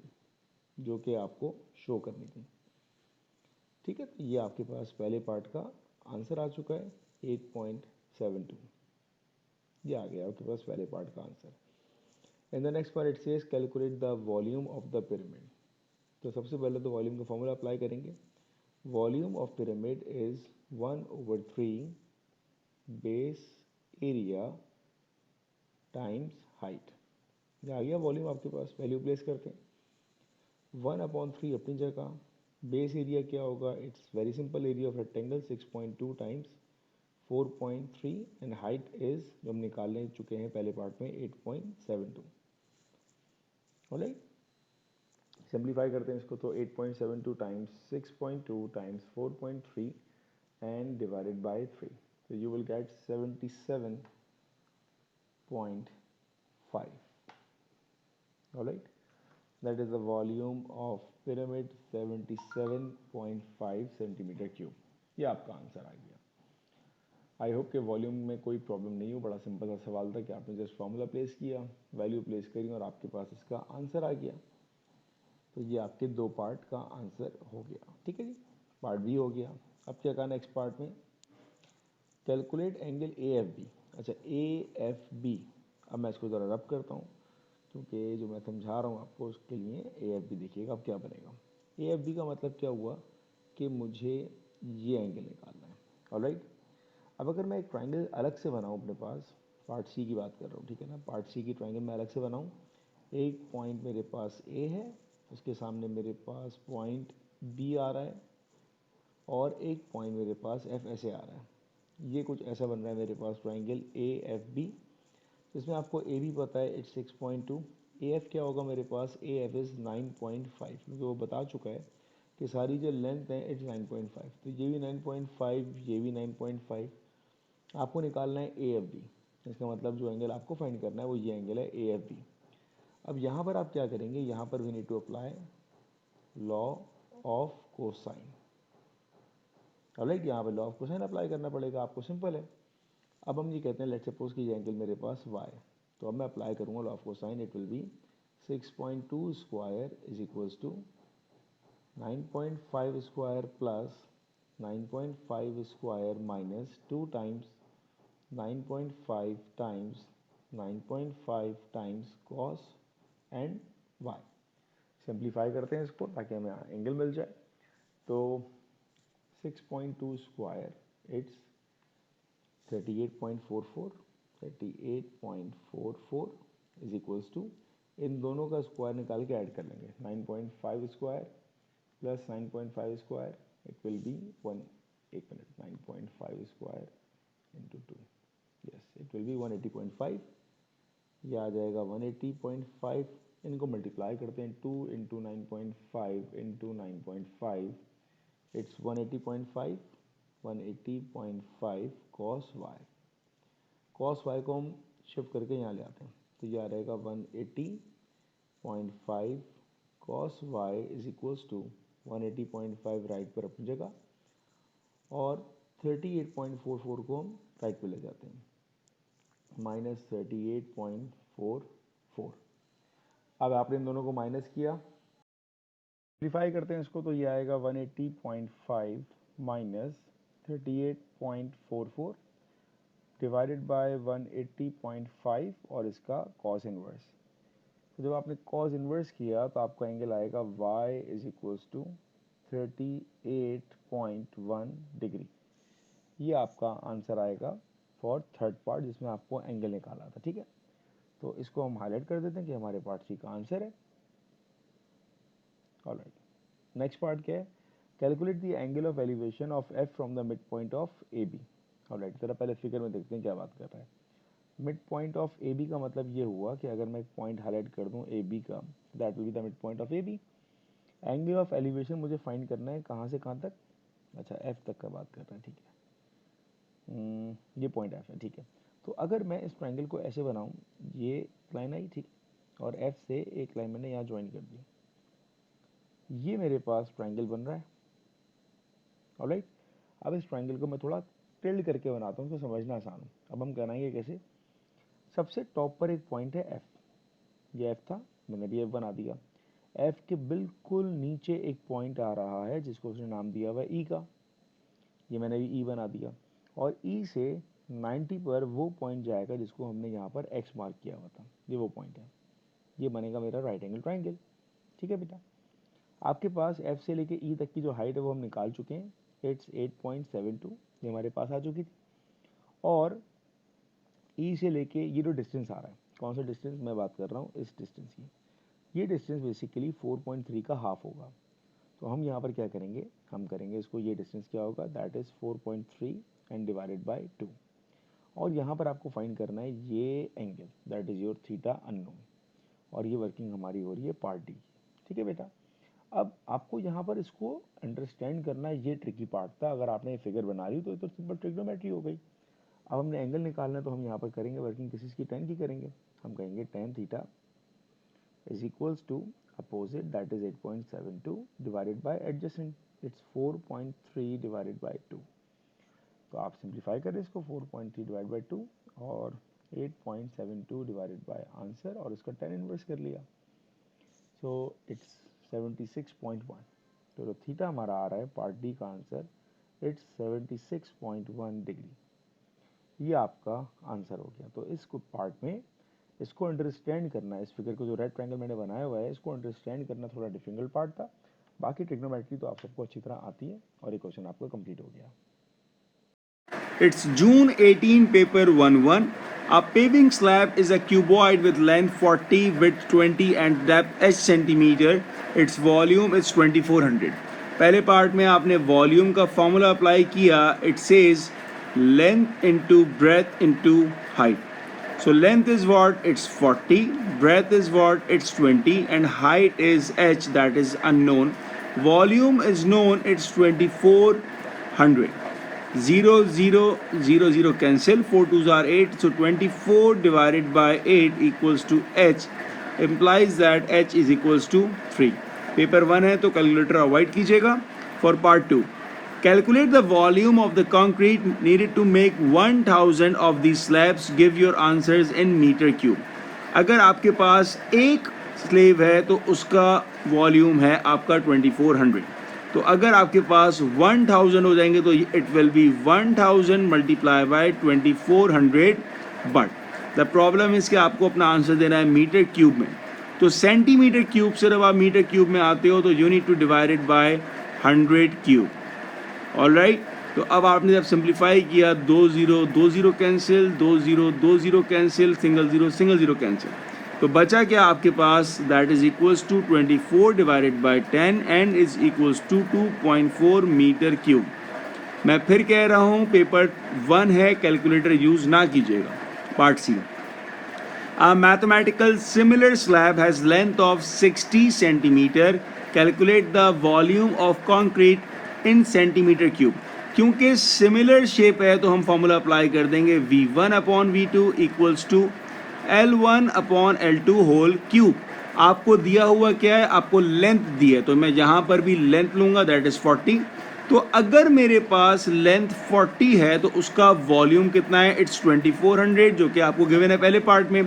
जो कि आपको show करनी थी, ठीक है। तो ये आपके पास पहले पार्ट का आंसर आ चुका है 8.72, ये आ गया आपके पास पहले पार्ट का answer. In the next part it says calculate the volume of the pyramid. तो सबसे पहले तो वॉल्यूम का फॉर्मूला अप्लाई करेंगे। Volume of pyramid is 1/3 base area times height. ये आ गया वॉल्यूम आपके पास, वैल्यू प्लेस करते हैं। 1/3 अपनी जगह, बेस एरिया क्या होगा, it's very simple, area of rectangle 6.2 times 4.3 and height is, जो हम निकालने चुके हैं पहले पार्ट में, 8.72। ऑलराइट, सिंप्लीफाई करते हैं इसको तो 8.72 times 6.2 times 4.3 and divided by 3, तो you will gate 77.5. Alright, that is the volume of pyramid 77.5 centimetre cube. ये आपका आंसर आ गया. आई होप कि वॉल्यूम में कोई प्रॉब्लम नहीं हो. बड़ा सिंपल सा सवाल था कि आपने जस्ट फार्मूला प्लेस किया, वैल्यू प्लेस करी और आपके पास इसका आंसर आ गया. तो ये आपके दो पार्ट का आंसर हो गया. ठीक है जी, पार्ट बी हो गया. अब क्या कहा नेक्स्ट पार्ट में, calculate angle A F B. अच्छा, ए एफ बी, अब मैं इसको ज़रा रब करता हूँ क्योंकि जो मैं समझा रहा हूँ आपको उसके लिए ए एफ बी देखिएगा अब क्या बनेगा. ए एफ बी का मतलब क्या हुआ कि मुझे ये एंगल निकालना है. ऑलराइट, अब अगर मैं एक ट्राइंगल अलग से बनाऊँ अपने पास, पार्ट सी की बात कर रहा हूँ, ठीक है ना, पार्ट सी की ट्राइंगल मैं अलग से बनाऊँ. एक पॉइंट मेरे पास ए है, उसके सामने मेरे पास पॉइंट बी आ रहा है और एक पॉइंट मेरे पास एफ ऐसे आ रहा है. ये कुछ ऐसा बन रहा है मेरे पास ट्राइंगल ए एफ बी, जिसमें आपको ए भी पता है इट्स 6.2. ए एफ क्या होगा मेरे पास, ए एफ इज़ 9.5, क्योंकि वो बता चुका है कि सारी जो लेंथ है इट्स 9.5, तो ये भी 9.5, ये भी 9.5. आपको निकालना है ए एफ बी. इसका मतलब जो एंगल आपको फाइंड करना है वो ये एंगल है ए एफ बी. अब यहाँ पर आप क्या करेंगे, यहाँ पर we need to apply law of cosine. Alright, यहाँ पर लॉ ऑफ कोसाइन अप्लाई करना पड़ेगा आपको, सिंपल है. अब हम ये कहते हैं लेट सपोज कि ये एंगल मेरे पास y, तो अब मैं अप्लाई करूँगा law of cosine. It will be 6.2 square is equals to 9.5 square plus 9.5 square minus 2 times 9.5 times 9.5 times cos and Y. Simplify करते हैं इसको ताकि हमें एंगल मिल जाए. तो 6.2 square it's 38.44, 38.44 is equals to, इन दोनों का स्क्वायर निकाल के ऐड कर लेंगे. 9.5 square plus 9.5 square, it will be one, एक मिनट, 9.5 square into two, yes it will be 180.5. ये आ जाएगा 180.5. इनको मल्टीप्लाई करते हैं, 2 into 9.5 into 9.5, it's 180.5. 180.5 cos Y. Cos Y को हम शिफ्ट करके यहाँ ले आते हैं, तो ये आ रहेगा 180.5 cos Y is equals to 180.5 right पर अपनी जगह, और 38.44 को हम राइट पे ले जाते हैं, माइनस 38.44. अब आपने इन दोनों को माइनस किया, सिंप्लीफाई करते हैं इसको, तो ये आएगा 180.5 माइनस 38.44 डिवाइडेड बाय 180.5 और इसका कॉस इनवर्स. तो जब आपने कॉस इनवर्स किया तो आपका एंगल आएगा y is equals to 38.1 degree. ये आपका आंसर आएगा फॉर थर्ड पार्ट जिसमें आपको एंगल निकाला था. ठीक है, तो इसको हम हाईलाइट कर देते हैं कि हमारे पार्ट सी का आंसर है. ऑलराइट, नेक्स्ट पार्ट क्या है, calculate the angle of elevation of F from the mid point of A B. Alright, जरा पहले फिगर में देखते हैं क्या बात कर रहा है. Mid point of A B का मतलब ये हुआ कि अगर मैं एक पॉइंट हाईलाइट कर दूं ए बी का, that will be the mid point of A B. Angle of elevation मुझे फाइंड करना है कहाँ से कहाँ तक, अच्छा एफ तक का बात कर रहा है. ठीक है, ये पॉइंट एफ है. ठीक है, तो अगर मैं इस ट्राइंगल को ऐसे बनाऊं, ये लाइन आई, ठीक, और एफ से एक लाइन मैंने यहाँ ज्वाइन कर दी, ये मेरे पास ट्राइंगल बन रहा है. ऑलराइट, अब इस ट्राइंगल को मैं थोड़ा टिल्ड करके बनाता हूँ तो समझना आसान हो. अब हम बनाएंगे कैसे, सबसे टॉप पर एक पॉइंट है एफ, ये एफ था, मैंने भी एफ बना दिया. एफ के बिल्कुल नीचे एक पॉइंट आ रहा है जिसको उसने नाम दिया हुआ है ई का, ये मैंने भी ई बना दिया. और ई से 90 पर वो पॉइंट जाएगा जिसको हमने यहाँ पर एक्स मार्क किया हुआ था, ये वो पॉइंट है. ये बनेगा मेरा राइट एंगल ट्राइंगल. ठीक है बेटा, आपके पास एफ से लेके ई तक की जो हाइट है वो हम निकाल चुके हैं, इट्स 8.72, ये हमारे पास आ चुकी थी. और ई से लेके ये जो डिस्टेंस आ रहा है, कौन सा डिस्टेंस मैं बात कर रहा हूँ, इस डिस्टेंस की, ये डिस्टेंस बेसिकली 4.3 का हाफ होगा. तो हम यहाँ पर क्या करेंगे, हम करेंगे इसको, ये डिस्टेंस क्या होगा, that is 4.3 and divided by 2. और यहाँ पर आपको फाइंड करना है ये angle, that is your theta unknown. और ये वर्किंग हमारी हो रही है पार्ट डी। ठीक है बेटा, अब आपको यहाँ पर इसको अंडरस्टैंड करना, ये ट्रिकी पार्ट था। अगर आपने ये फिगर बना ली तो ये तो सिंपल ट्रिग्नोमेट्री हो गई। अब हमने एंगल निकालना है तो हम यहाँ पर करेंगे वर्किंग किस की, tan की करेंगे। हम कहेंगे tan theta is equals to opposite that is 8.72 divided by adjacent, it's 4.3 divided by 2। तो आप सिंप्लीफाई करें इसको, 4.3 डिवाइड बाय 2 और 8.72 डिवाइडेड बाय आंसर, और इसका tan इनवर्स कर लिया। So it's 76.1। तो जो थीटा हमारा आ रहा है पार्ट डी का आंसर, इट्स 76.1 डिग्री। ये आपका आंसर हो गया। तो इस पार्ट में इसको अंडरस्टैंड करना, इस फिगर को जो रेड ट्रायंगल मैंने बनाया हुआ है इसको अंडरस्टैंड करना थोड़ा डिफिकल्ट पार्ट था। बाकी ट्रिग्नोमेट्री तो आप सबको अच्छी तरह आती है और ये क्वेश्चन आपका कंप्लीट हो गया। It's June 18, paper 1-1. A paving slab is a cuboid with length 40, width 20 and depth h centimeter. Its volume is 2400. पहले पार्ट में आपने वॉल्यूम का फॉर्मूला अप्लाई किया. It says length into breadth into height. So length is what? It's 40. Breadth is what? It's 20. And height is h, that is unknown. Volume is known. It's 2400. 0, 0, 0, 0 cancel. 4 2s are 8. So 24 divided by 8 equals to h. Implies that h is equals to 3. Paper 1 है तो calculator avoid कीजिएगा. For part 2, calculate the volume of the concrete needed to make 1000 of these slabs. Give your answers in meter cube. अगर आपके पास एक slab है तो उसका volume है आपका 2400. तो अगर आपके पास 1000 हो जाएंगे तो it will B 1000 multiply by 2400. But the problem is कि आपको अपना आंसर देना है मीटर क्यूब में. तो सेंटीमीटर क्यूब से जब आप मीटर क्यूब में आते हो तो you need two divided by 100 cube. Alright, तो अब आपने जब सिंप्लीफाई किया 2 0 2 0 cancel, 2 0 2 0 cancel, single zero cancel. तो बचा क्या आपके पास? That is equals to 24 divided by 10 and is equals to 2.4 metre cube. मैं फिर कह रहा हूँ पेपर 1 है, कैलकुलेटर यूज ना कीजिएगा. Part C, A mathematical similar slab has length of 60 centimeter. Calculate the volume of concrete in centimeter cube. क्योंकि similar shape है तो हम फॉर्मूला अप्लाई कर देंगे V1 upon V2 equals to L1 upon L2 whole cube. आपको दिया हुआ क्या है? आपको लेंथ दी है, तो मैं यहाँ पर भी लेंथ लूँगा, दैट इज़ 40. तो अगर मेरे पास लेंथ 40 है तो उसका वॉल्यूम कितना है? इट्स 2400, जो कि आपको गिवन है पहले पार्ट में.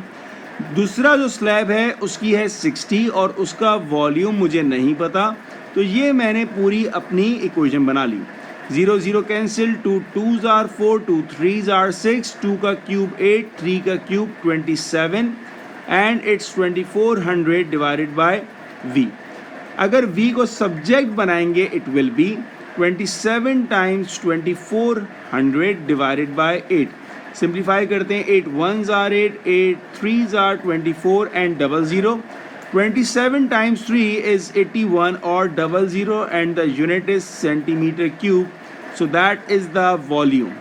दूसरा जो स्लैब है उसकी है 60 और उसका वॉल्यूम मुझे नहीं पता. तो ये मैंने पूरी अपनी इक्वेशन बना ली. 0 0 cancel, 2 2s are 4, 2 3s are 6, 2 का क्यूब 8, 3 का cube 27 and it's 2400 divided by v. अगर v को सब्जेक्ट बनाएंगे it will B 27 times 2400 divided by 8. Simplify करते हैं, 8 1s are 8, 8 3s are 24 and 00. 27 times 3 is 81 or 00 and the unit is centimeter cube. So that is the volume.